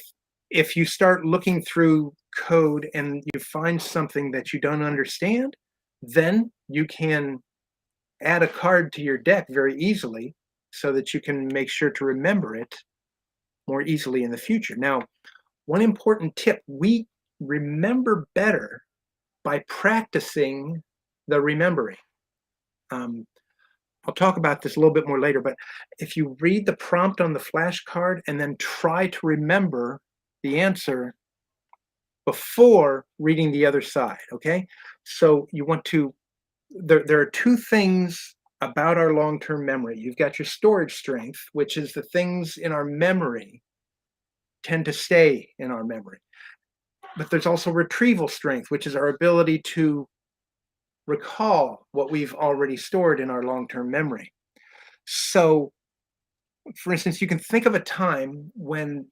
if you start looking through code and you find something that you don't understand, then you can add a card to your deck very easily so that you can make sure to remember it more easily in the future. Now, one important tip, we remember better by practicing the remembering. I'll talk about this a little bit more later, but if you read the prompt on the flashcard and then try to remember the answer before reading the other side, okay? So you want to, there are two things about our long-term memory. You've got your storage strength, which is the things in our memory tend to stay in our memory. But there's also retrieval strength, which is our ability to recall what we've already stored in our long-term memory. So, for instance, you can think of a time when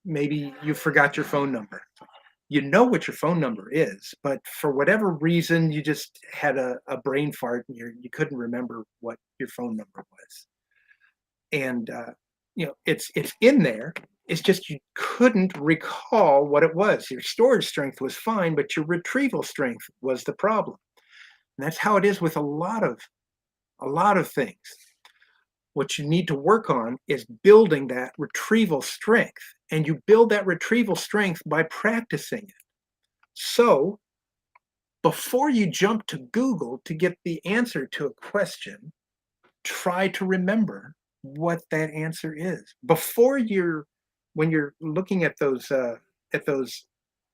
maybe you forgot your phone number. You know what your phone number is, but for whatever reason, you just had a brain fart and you couldn't remember what your phone number was. And you know, it's in there. It's just you couldn't recall what it was. Your storage strength was fine, but your retrieval strength was the problem. And that's how it is with a lot of things. What you need to work on is building that retrieval strength. And you build that retrieval strength by practicing it. So before you jump to Google to get the answer to a question, try to remember what that answer is. When you're looking at those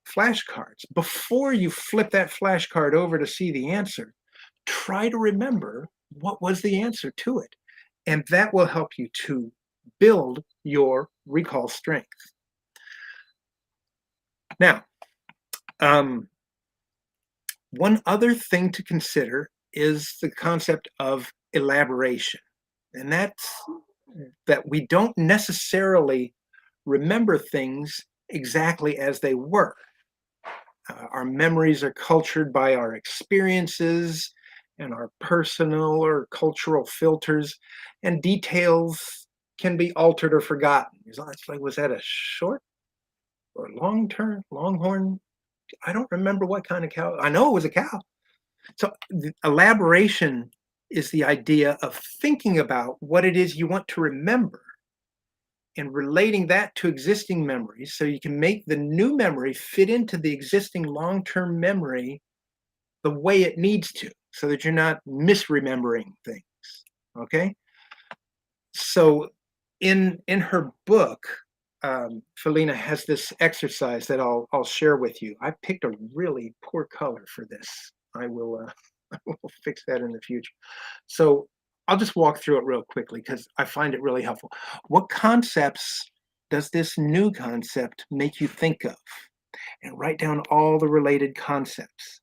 flashcards, before you flip that flashcard over to see the answer, try to remember what was the answer to it. And that will help you to build your recall strength. Now, one other thing to consider is the concept of elaboration. And that's that we don't necessarily remember things exactly as they were. Our memories are cultured by our experiences and our personal or cultural filters, and details can be altered or forgotten. It's like, was that a short or longhorn? I don't remember what kind of cow. I know it was a cow. So elaboration is the idea of thinking about what it is you want to remember and relating that to existing memories so you can make the new memory fit into the existing long-term memory the way it needs to, so that you're not misremembering things, okay? So in her book, Felina has this exercise that I'll share with you. I picked a really poor color for this. I will We'll fix that in the future. So I'll just walk through it real quickly because I find it really helpful. What concepts does this new concept make you think of? And write down all the related concepts.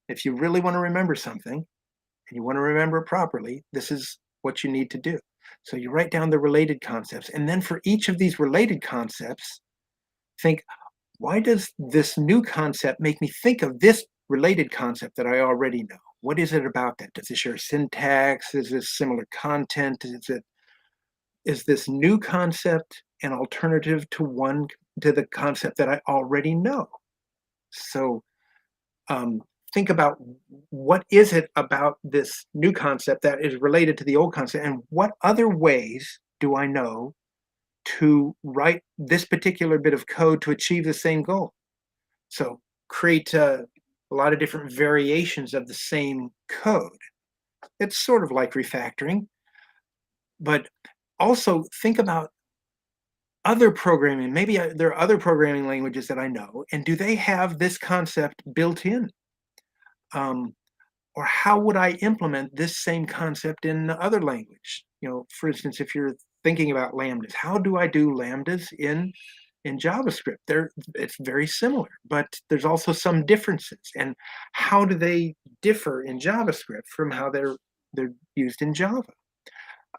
If you really want to remember something and you want to remember it properly, this is what you need to do. So you write down the related concepts. And then for each of these related concepts, think, why does this new concept make me think of this related concept that I already know? What is it about that? Does it share syntax? Is this similar content? Is this new concept an alternative to the concept that I already know? So um, think about what is it about this new concept that is related to the old concept, and what other ways do I know to write this particular bit of code to achieve the same goal? So create a lot of different variations of the same code. It's sort of like refactoring, but also think about other programming. Maybe there are other programming languages that I know, and do they have this concept built in? Um, or how would I implement this same concept in the other language? For instance, if you're thinking about lambdas, how do I do lambdas in JavaScript? It's very similar, but there's also some differences. And how do they differ in JavaScript from how they're used in Java?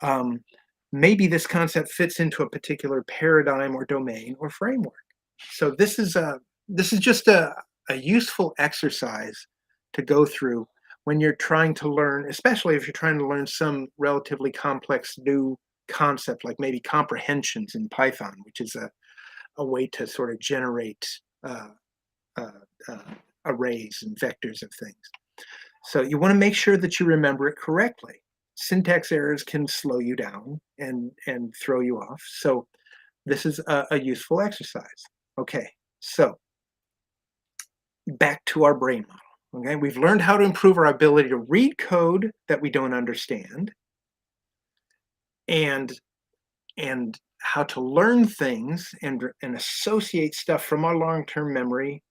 Um, Maybe this concept fits into a particular paradigm or domain or framework. So this is just a useful exercise to go through when you're trying to learn, especially if you're trying to learn some relatively complex new concept, like maybe comprehensions in Python, which is a way to sort of generate uh, uh, uh, arrays and vectors of things. So you want to make sure that you remember it correctly. Syntax errors can slow you down and throw you off. So this is a useful exercise. Okay, so back to our brain model. Okay, we've learned how to improve our ability to read code that we don't understand, and how to learn things and associate stuff from our long-term memory,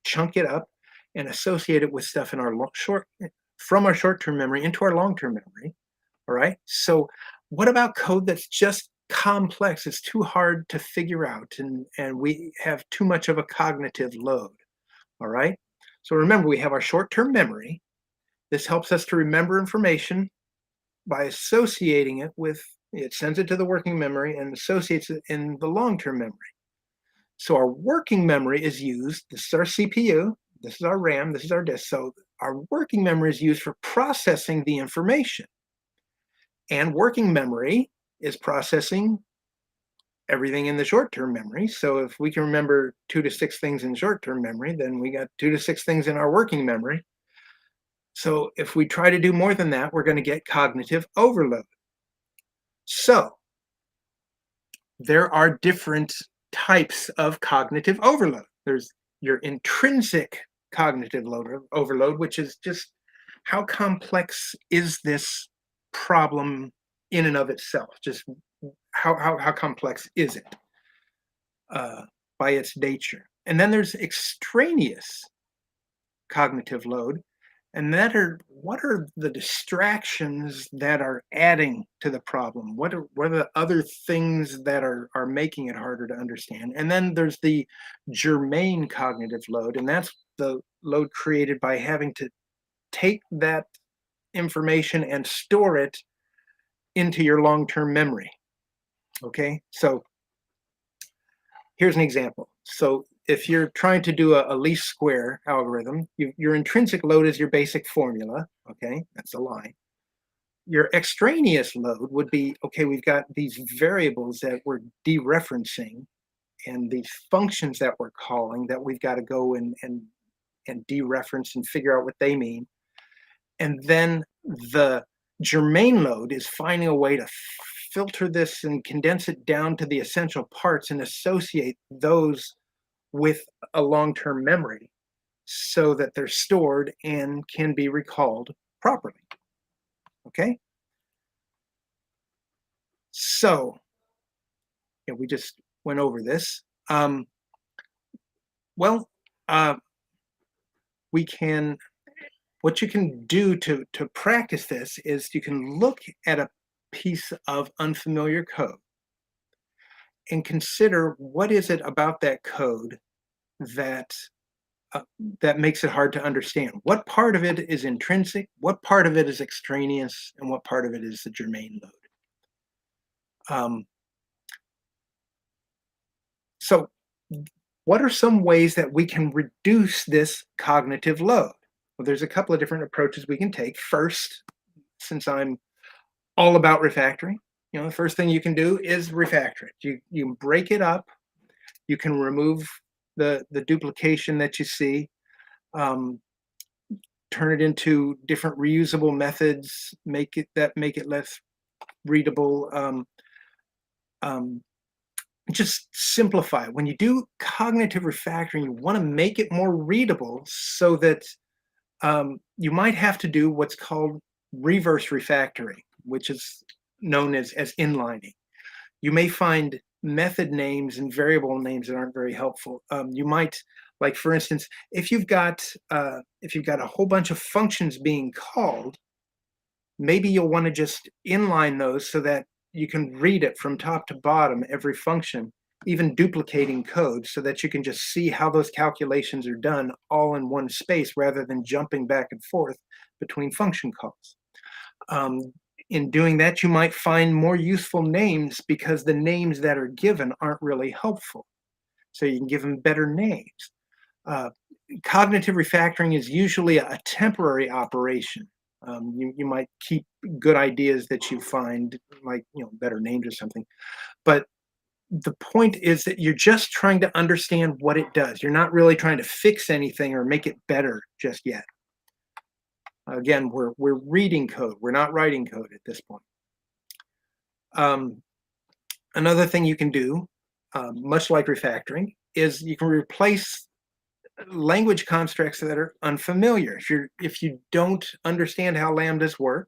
chunk it up, and associate it with stuff in our from our short-term memory into our long-term memory. All right. So what about code that's just complex? It's too hard to figure out, and we have too much of a cognitive load. All right. So remember, we have our short-term memory. This helps us to remember information by associating it with, it sends it to the working memory and associates it in the long-term memory. So our working memory is used, this is our CPU, this is our RAM, this is our disk. So our working memory is used for processing the information. And working memory is processing everything in the short-term memory. So if we can remember 2 to 6 things in short-term memory, then we got 2 to 6 things in our working memory. So if we try to do more than that, we're going to get cognitive overload. So there are different types of cognitive overload. There's your intrinsic cognitive overload, which is just how complex is this problem in and of itself? Just how complex is it by its nature? And then there's extraneous cognitive load, and what are the distractions that are adding to the problem? What are the other things that are making it harder to understand? And then there's the germane cognitive load, and that's the load created by having to take that information and store it into your long-term memory. Okay, so here's an example. So if you're trying to do a least square algorithm, your intrinsic load is your basic formula. Okay, that's a line. Your extraneous load would be, okay, we've got these variables that we're dereferencing and these functions that we're calling that we've got to go and dereference and figure out what they mean. And then the germane load is finding a way to filter this and condense it down to the essential parts and associate those with a long-term memory so that they're stored and can be recalled properly. Okay? So, we just went over this. Well, we can what you can do to practice this is you can look at a piece of unfamiliar code and consider what is it about that code that that makes it hard to understand. What part of it is intrinsic? What part of it is extraneous? And what part of it is the germane load? So what are some ways that we can reduce this cognitive load? Well, there's a couple of different approaches we can take. First, since I'm all about refactoring, the first thing you can do is refactor it. You break it up. You can remove the duplication that you see, turn it into different reusable methods, make it less readable. Just simplify it. When you do cognitive refactoring, you want to make it more readable so that you might have to do what's called reverse refactoring, which is known as inlining. You may find method names and variable names that aren't very helpful. You might, like for instance, if you've got a whole bunch of functions being called, maybe you'll want to just inline those so that you can read it from top to bottom, every function, even duplicating code, so that you can just see how those calculations are done all in one space rather than jumping back and forth between function calls. In doing that, you might find more useful names because the names that are given aren't really helpful. So you can give them better names. Cognitive refactoring is usually a temporary operation. You might keep good ideas that you find, like better names or something. But the point is that you're just trying to understand what it does. You're not really trying to fix anything or make it better just yet. Again, we're reading code. We're not writing code at this point. Another thing you can do, much like refactoring, is you can replace language constructs that are unfamiliar. If you don't understand how lambdas work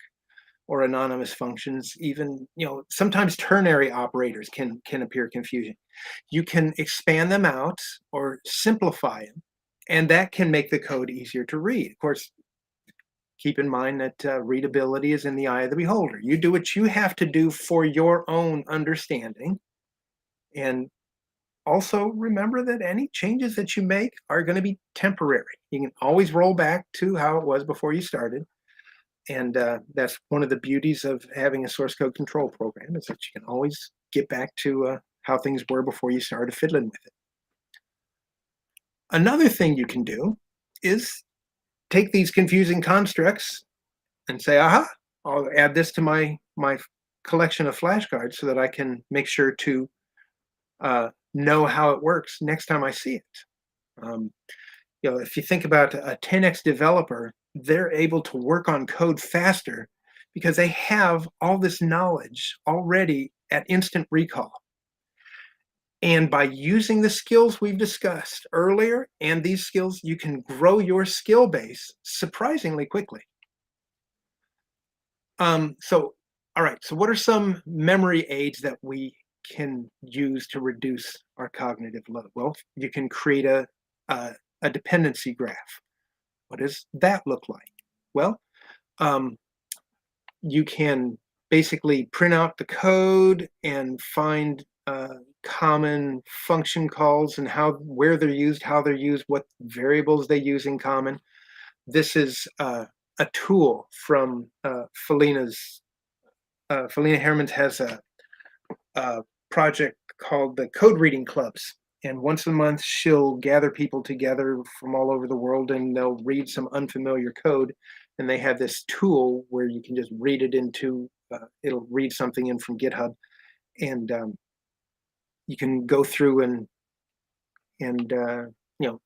or anonymous functions, even sometimes ternary operators can appear confusing. You can expand them out or simplify them, and that can make the code easier to read. Of course, keep in mind that readability is in the eye of the beholder. You do what you have to do for your own understanding, and also remember that any changes that you make are going to be temporary. You can always roll back to how it was before you started. And that's one of the beauties of having a source code control program, is that you can always get back to how things were before you started fiddling with it. Another thing you can do is take these confusing constructs and say, aha, I'll add this to my collection of flashcards so that I can make sure to know how it works next time I see it. If you think about a 10x developer, they're able to work on code faster because they have all this knowledge already at instant recall. And by using the skills we've discussed earlier and these skills, you can grow your skill base surprisingly quickly. So what are some memory aids that we can use to reduce our cognitive load? Well, you can create a dependency graph. What does that look like? Well, you can basically print out the code and find common function calls and where they're used, how they're used, what variables they use in common. This is a tool from Felina's. Felina Hermans has a project called the Code Reading Clubs. And once a month, she'll gather people together from all over the world, and they'll read some unfamiliar code. And they have this tool where you can just read it into, it'll read something in from GitHub. And you can go through and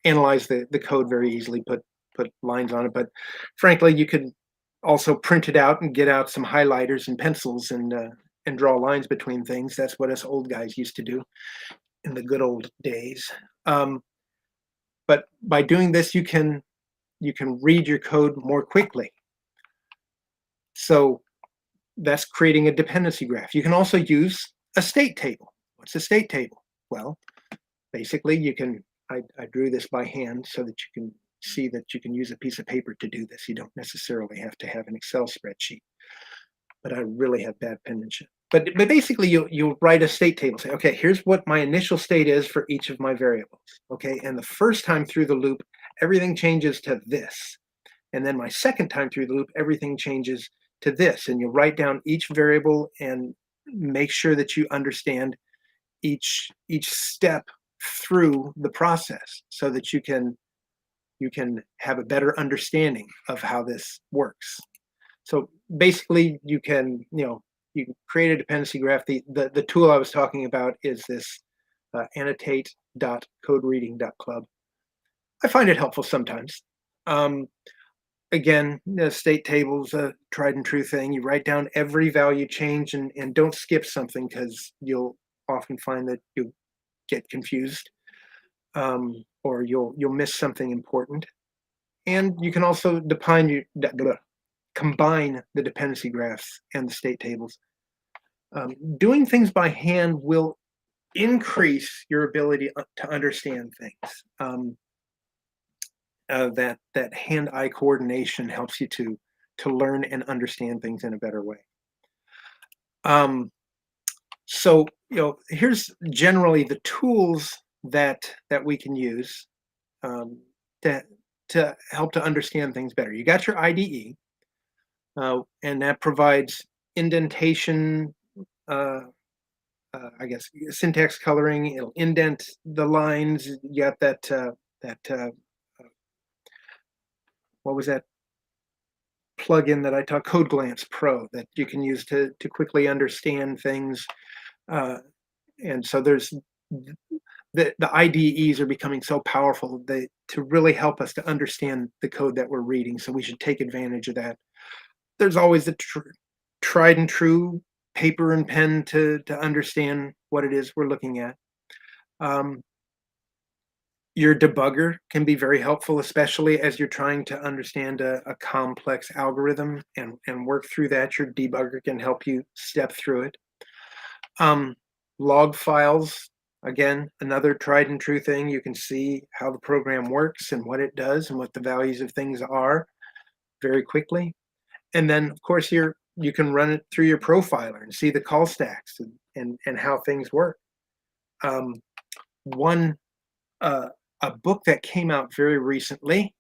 analyze the code very easily, put lines on it. But frankly, you could also print it out and get out some highlighters and pencils and draw lines between things. That's what us old guys used to do in the good old days. But by doing this, you can read your code more quickly. So that's creating a dependency graph. You can also use a state table. What's a state table? Well, basically I drew this by hand so that you can see that you can use a piece of paper to do this. You don't necessarily have to have an Excel spreadsheet. But I really have bad penmanship. But basically, you'll write a state table. Say, okay, here's what my initial state is for each of my variables. Okay, and the first time through the loop, everything changes to this. And then my second time through the loop, everything changes to this. And you'll write down each variable and make sure that you understand each step through the process, so that you can have a better understanding of how this works. So basically, you can create a dependency graph. The tool I was talking about is this annotate.codereading.club. I find it helpful sometimes. Again, the state table's a tried and true thing. You write down every value change, and don't skip something, because you'll often find that you get confused, or you'll miss something important. And you can also combine the dependency graphs and the state tables. Doing things by hand will increase your ability to understand things. That hand-eye coordination helps you to learn and understand things in a better way. So here's generally the tools that we can use to help to understand things better. You got your IDE. And that provides indentation, I guess, syntax coloring. It'll indent the lines. You got that, what was that plugin that I taught, Code Glance Pro, that you can use to quickly understand things. And so there's the IDEs are becoming so powerful to really help us to understand the code that we're reading. So we should take advantage of that. There's always the tried and true paper and pen to understand what it is we're looking at. Your debugger can be very helpful, especially as you're trying to understand a complex algorithm and work through that. Your debugger can help you step through it. Log files, again, another tried and true thing. You can see how the program works and what it does and what the values of things are very quickly. And then, of course, you can run it through your profiler and see the call stacks and how things work. A book that came out very recently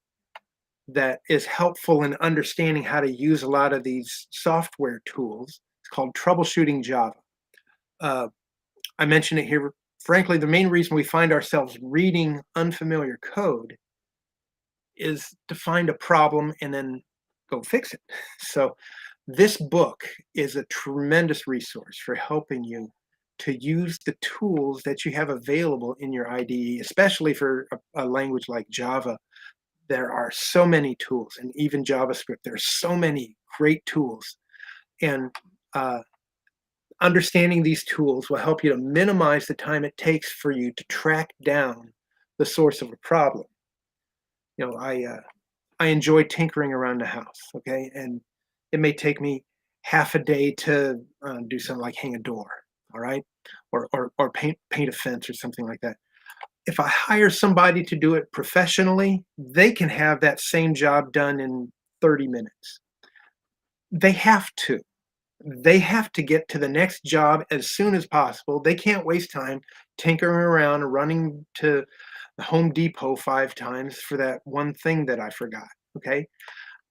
that is helpful in understanding how to use a lot of these software tools, it's called Troubleshooting Java. I mention it here. Frankly, the main reason we find ourselves reading unfamiliar code is to find a problem and then go fix it. So this book is a tremendous resource for helping you to use the tools that you have available in your IDE, especially for a language like Java. There are so many tools, and even JavaScript, there are so many great tools. And understanding these tools will help you to minimize the time it takes for you to track down the source of a problem. I enjoy tinkering around the house, okay? And it may take me half a day to do something like hang a door, all right? Or paint a fence or something like that. If I hire somebody to do it professionally, they can have that same job done in 30 minutes. They have to. They have to get to the next job as soon as possible. They can't waste time tinkering around or running to the Home Depot 5 times for that one thing that I forgot, okay?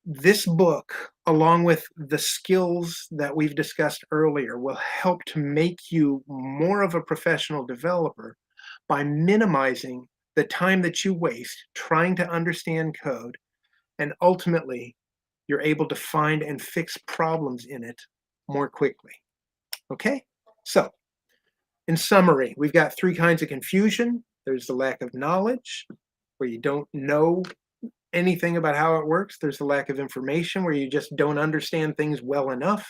This book, along with the skills that we've discussed earlier, will help to make you more of a professional developer by minimizing the time that you waste trying to understand code, and ultimately, you're able to find and fix problems in it more quickly. Okay? So, in summary, we've got 3 kinds of confusion. There's the lack of knowledge, where you don't know anything about how it works. There's the lack of information, where you just don't understand things well enough.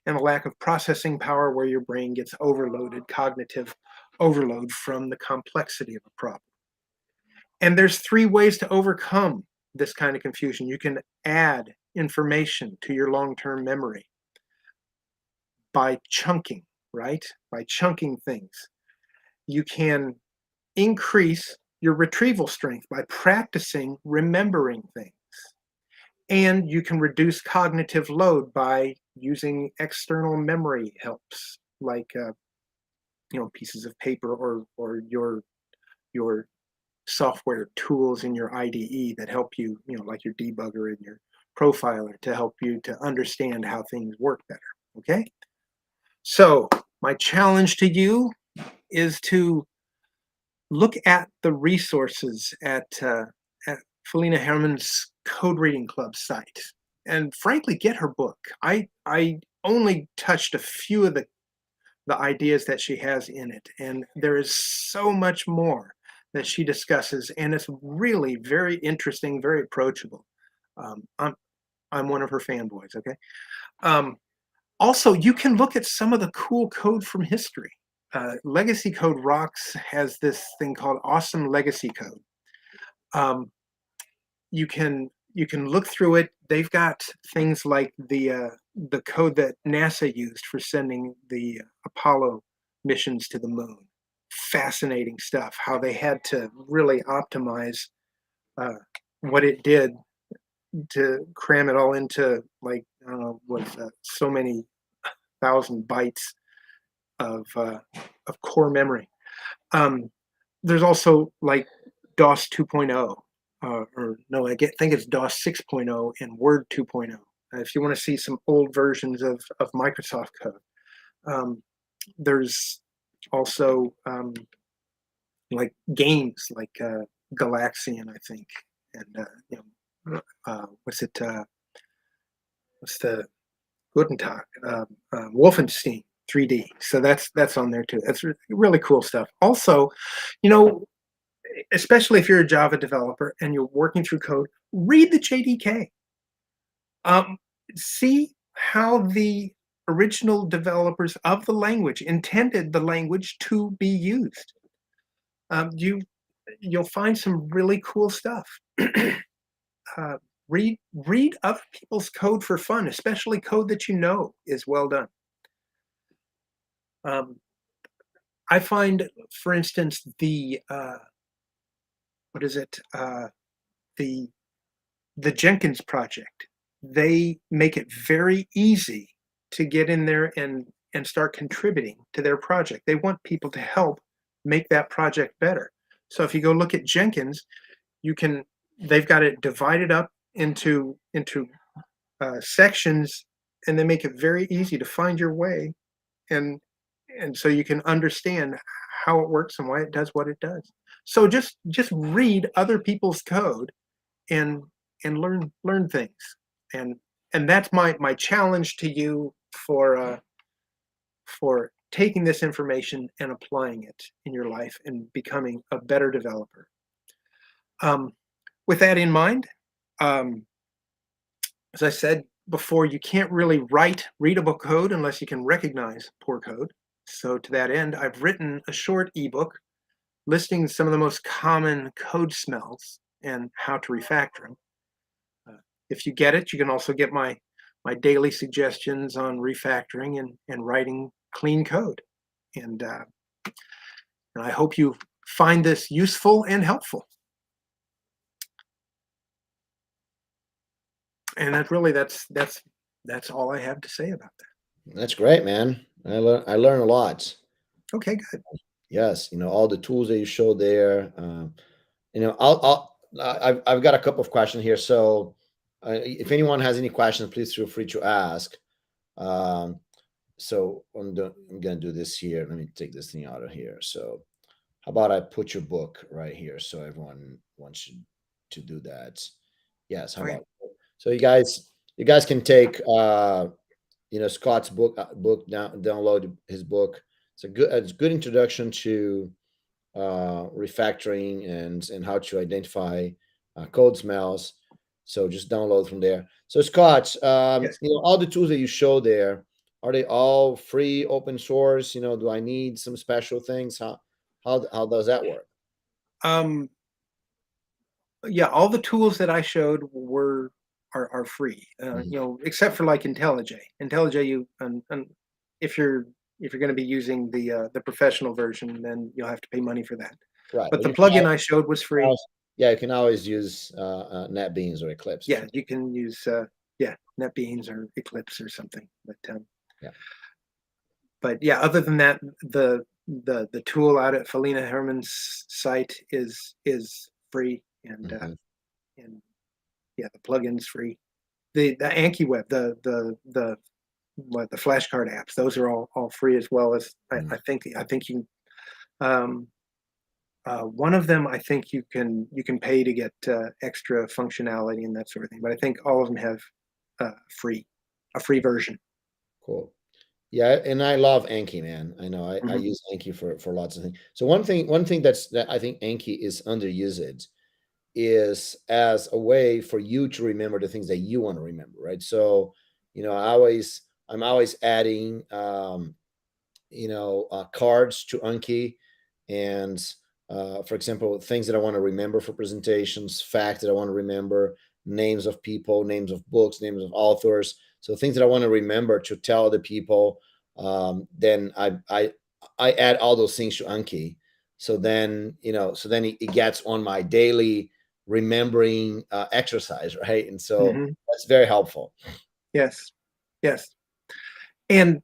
And a lack of processing power, where your brain gets overloaded, cognitive overload from the complexity of a problem. And there's 3 ways to overcome this kind of confusion. You can add information to your long-term memory by chunking, right? By chunking things. You can increase your retrieval strength by practicing remembering things. And you can reduce cognitive load by using external memory helps, like pieces of paper or your software tools in your IDE that help you, like your debugger and your profiler to help you to understand how things work better. Okay. So my challenge to you is to look at the resources at Felina Herman's Code Reading Club site, and frankly, get her book. I only touched a few of the ideas that she has in it, and there is so much more that she discusses, and it's really very interesting, very approachable. Um, I'm I'm one of her fanboys. Okay. Um, Also, you can look at some of the cool code from history. Legacy Code Rocks has this thing called Awesome Legacy Code. Um, you can look through it. They've got things like the code that NASA used for sending the Apollo missions to the moon. Fascinating stuff. How they had to really optimize uh, what it did to cram it all into, like, I don't know, so many thousand bytes of core memory. Um, there's also like DOS 2.0, or no, think it's DOS 6.0 and Word 2.0. If you want to see some old versions of Microsoft code, um, there's also like games like Galaxian, I think, and what's it? What's the Guten Tag? Wolfenstein 3D. So that's on there too. That's really cool stuff. Also, you know, especially if you're a Java developer and you're working through code, read the JDK. Um, See how the original developers of the language intended the language to be used. You'll find some really cool stuff. uh, read other people's code for fun, especially code that you know is well done. Um, I find, for instance, the what is it? The the Jenkins project. They make it very easy to get in there and start contributing to their project. They want people to help make that project better. So if you go look at Jenkins, you can. They've got it divided up into sections, and they make it very easy to find your way, and so you can understand how it works and why it does what it does. So just read other people's code and learn things, and that's my challenge to you for taking this information and applying it in your life and becoming a better developer. Um, with that in mind, um, as I said before, you can't really write readable code unless you can recognize poor code. So to that end, I've written a short ebook listing some of the most common code smells and how to refactor them. If you get it, you can also get my daily suggestions on refactoring and writing clean code. And I hope you find this useful and helpful. And that's all I have to say about that. That's great, man. I learn a lot. Okay, good. Yes, all the tools that you showed there. I've got a couple of questions here. So, if anyone has any questions, please feel free to ask. Um, so I'm gonna do this here. Let me take this thing out of here. So, how about I put your book right here so everyone wants you to do that? Yes. How Okay. about so you guys can take Scott's book download his book. It's a good introduction to refactoring and how to identify code smells. So just download from there. So Scott, Yes. all the tools that you show there, are they all free, open source? Do I need some special things? How does that work? Um, yeah, all the tools that I showed are free. Mhm. Except for like IntelliJ. IntelliJ, and if you're going to be using the professional version, then you'll have to pay money for that. Right. But But the you can plugin I showed was free. yeah, you can always use NetBeans or Eclipse. Yeah, you can use NetBeans or Eclipse or something. Yeah. But yeah, other than that, the tool out at Felina Herman's site is free, and Mhm. and yeah, the plugin's free. The Anki Web, the flashcard apps, those are all free, as well as Mm. I think you one of them, I think you can pay to get extra functionality and that sort of thing. But I think all of them have free a free version. Cool. Yeah, and I love Anki, man. I know I Mhm. use Anki for lots of things. So one thing that I think Anki is underused is as a way for you to remember the things that you want to remember, right? So, I'm always adding cards to Anki, and for example, things that I want to remember for presentations, facts that I want to remember, names of people, names of books, names of authors. So things that I want to remember to tell other people. Then I add all those things to Anki. So then it gets on my daily remembering exercise, right? And so Mhm. that's very helpful. Yes. Yes. And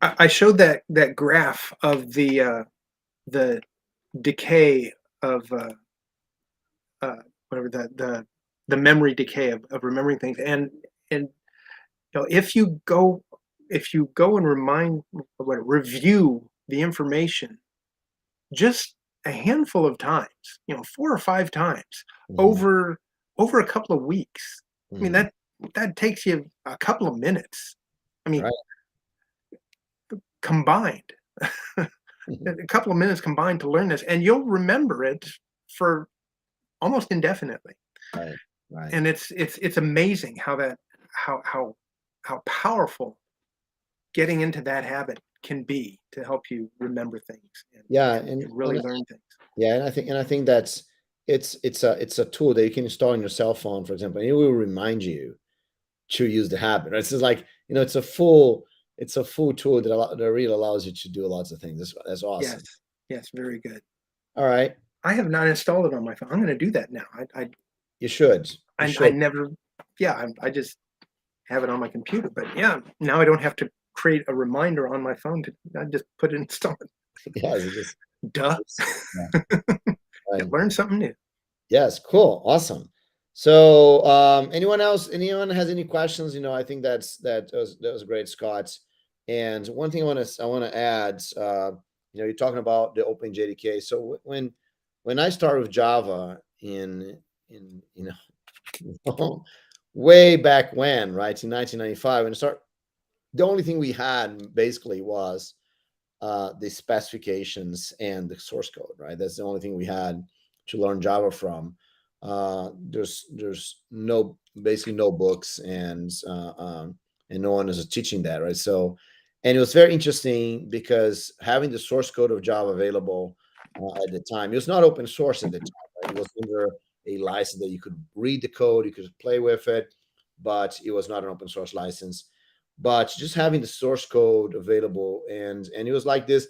I showed that graph of the decay of uh, whatever the memory decay of remembering things, and if you go and review the information just a handful of times, 4 or 5 times Mhm, over a couple of weeks. I mean, mhm. that takes you a couple of minutes. I mean, Right. combined, Mhm. a couple of minutes combined to learn this, and you'll remember it for almost indefinitely. Right. Right. And it's amazing how that how how how powerful getting into that habit can be to help you remember things Yeah, and really learn things. yeah, and I think that's it's a tool that you can install on your cell phone, for example, and it will remind you to use the habit. Right? It's just like it's a full tool that really allows you to do lots of things. That's Yes, awesome. yes, very good. All right, I have not installed it on my phone. I'm going to do that now. you should you I should. never, yeah, I just have it on my computer. But yeah, now I don't have to create a reminder on my phone to. I just put it install it. Yes, Duh. yeah, You right. learn something new. Yes, cool, awesome. So, anyone else? Anyone has any questions? I think that was great, Scott. And one thing I want to add. You're talking about the Open JDK. So when I started with Java in way back when, right, in 1995, and the only thing we had basically was the specifications and the source code, right? That's the only thing we had to learn Java from. There's no basically no books, and no one is teaching that, right? So, and it was very interesting because having the source code of Java available at the time, it was not open source at the time. Right? It was under a license that you could read the code, you could play with it, but it was not an open source license. But just having the source code available, and it was like this,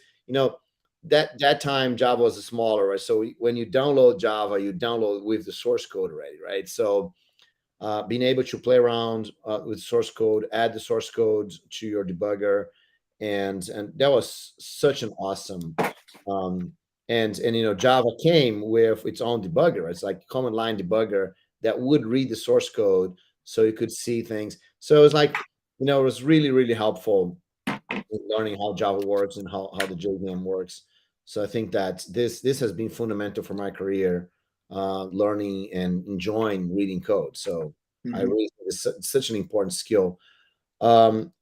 that time Java was smaller, right? So when you download Java, you download with the source code already, right? So being able to play around with source code, add the source code to your debugger, and that was such an awesome. Um, and Java came with its own debugger. It's like command line debugger that would read the source code, so you could see things. So it's like it was really really helpful in learning how Java works and how the JVM works. So I think that this has been fundamental for my career, learning and enjoying reading code. So I Mhm. really think it's such an important skill. Um,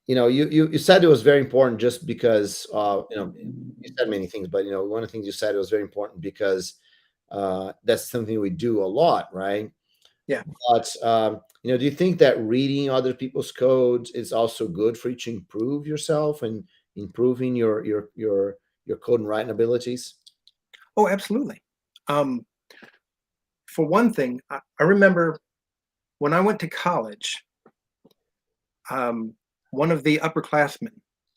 you said it was very important just because you said many things, but one of the things you said, it was very important because that's something we do a lot, right? Yeah. But do you think that reading other people's codes is also good for you to improve yourself and improving your code and writing abilities? Oh, absolutely. Um, for one thing, I remember when I went to college, um, one of the upperclassmen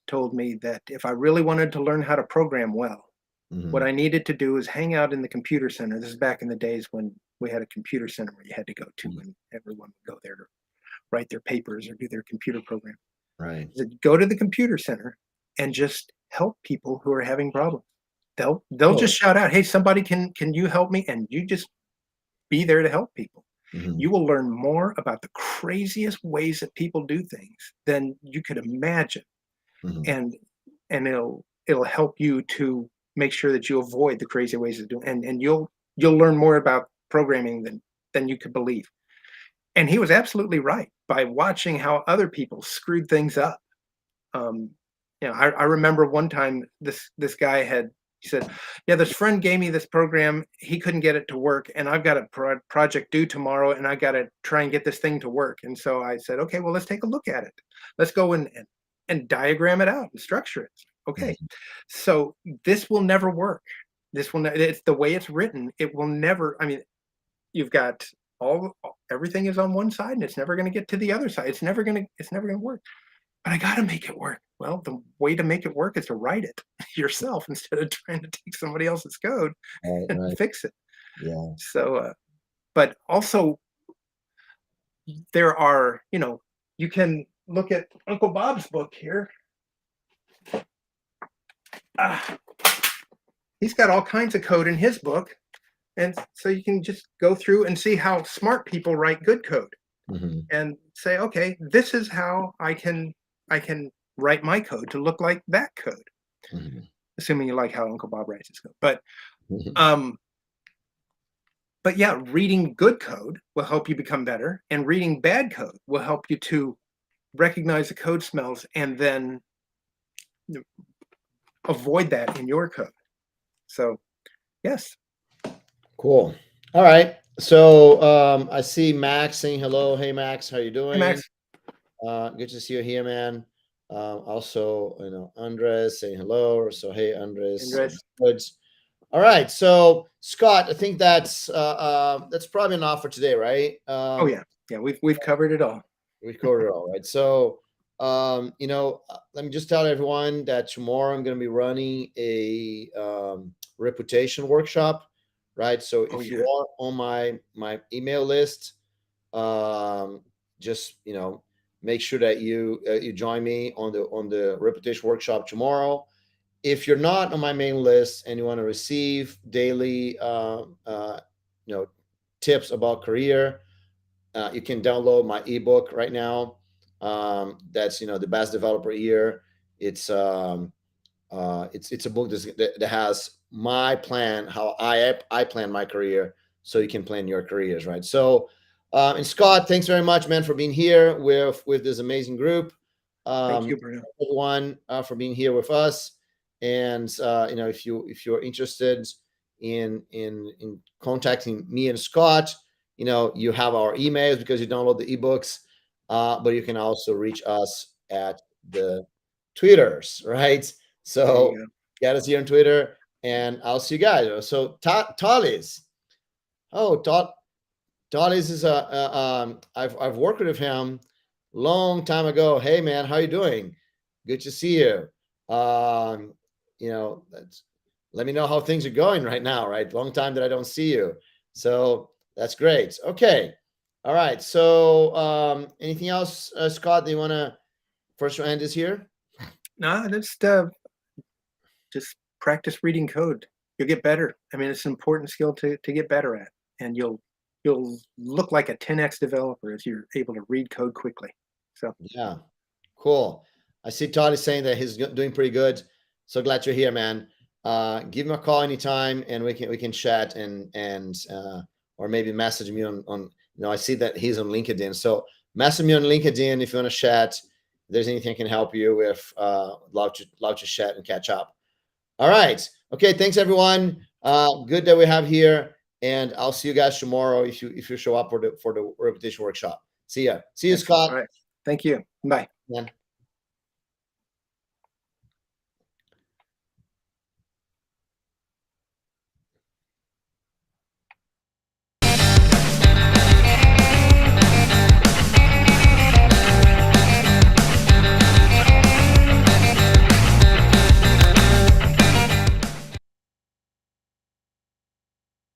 told me that if I really wanted to learn how to program well, What I needed to do is hang out in the computer center. This is back in the days when we had a computer center where you had to go to, and everyone would go there to write their papers or do their computer program. Right. Go to the computer center and just help people who are having problems. They'll just shout out, "Hey, somebody, can you help me?" And you just be there to help people. You will learn more about the craziest ways that people do things than you could imagine, and it'll help you to make sure that you avoid the crazy ways of doing. And you'll learn more about programming than you could believe. And he was absolutely right. By watching how other people screwed things up. I remember one time this guy he said, "Yeah, this friend gave me this program. He couldn't get it to work, and I've got a project due tomorrow, and I got to try and get this thing to work." And so I said, "Okay, well, let's take a look at it. Let's go and diagram it out and structure it." Okay, so this will never work. It's the way it's written. It will never. I mean, you've got everything is on one side, and it's never going to get to the other side. It's never going to work. But I got to make it work. Well, the way to make it work is to write it yourself instead of trying to take somebody else's code and fix it. Yeah. So, but also there are, you can look at Uncle Bob's book here. He's got all kinds of code in his book. And so you can just go through and see how smart people write good code and say, okay, this is how I can write my code to look like that code. Assuming you like how Uncle Bob writes his code. But yeah, reading good code will help you become better, and reading bad code will help you to recognize the code smells and then avoid that in your code. So, yes. Cool. All right. So I see Max saying hello. Hey, Max, how you doing? Hey, Max. Good to see you here, man. Also, Andres saying hello. So, hey, Andres. Good. All right. So, Scott, I think that's probably enough for today, right? Oh yeah, we've covered it all. We've covered it all, right? So, let me just tell everyone that tomorrow I'm going to be running a reputation workshop. Right. So if you are on my email list, just make sure that you join me on the reputation workshop tomorrow. If you're not on my main list and you want to receive daily tips about career, you can download my ebook right now. That's the best developer year. It's a book that has my plan, how I plan my career, so you can plan your careers, right? So, and Scott, thanks very much, man, for being here with this amazing group. Thank you, Bruno. Everyone, for being here with us. And if you're interested in contacting me and Scott, you have our emails because you download the ebooks, but you can also reach us at the Twitters, right? So get us here on Twitter, and I'll see you guys. So Talis, Talis is I've worked with him long time ago. Hey man, how you doing? Good to see you. Let me know how things are going right now. Right, long time that I don't see you. So that's great. Okay, all right. So anything else, Scott? Do you want to first end this here? No, just practice reading code. You'll get better. I mean, it's an important skill to get better at, and you'll look like a 10x developer as you're able to read code quickly. So yeah, cool. I see Todd is saying that he's doing pretty good. So glad you're here, man. Give him a call anytime, and we can chat and or maybe message me on. I see that he's on LinkedIn, so message me on LinkedIn if you want to chat. If there's anything I can help you with, love to chat and catch up. All right. Okay. Thanks, everyone. Good that we have here, and I'll see you guys tomorrow if you show up for the reputation workshop. See ya. See you, Scott. All right. Thank you. Bye. Yeah.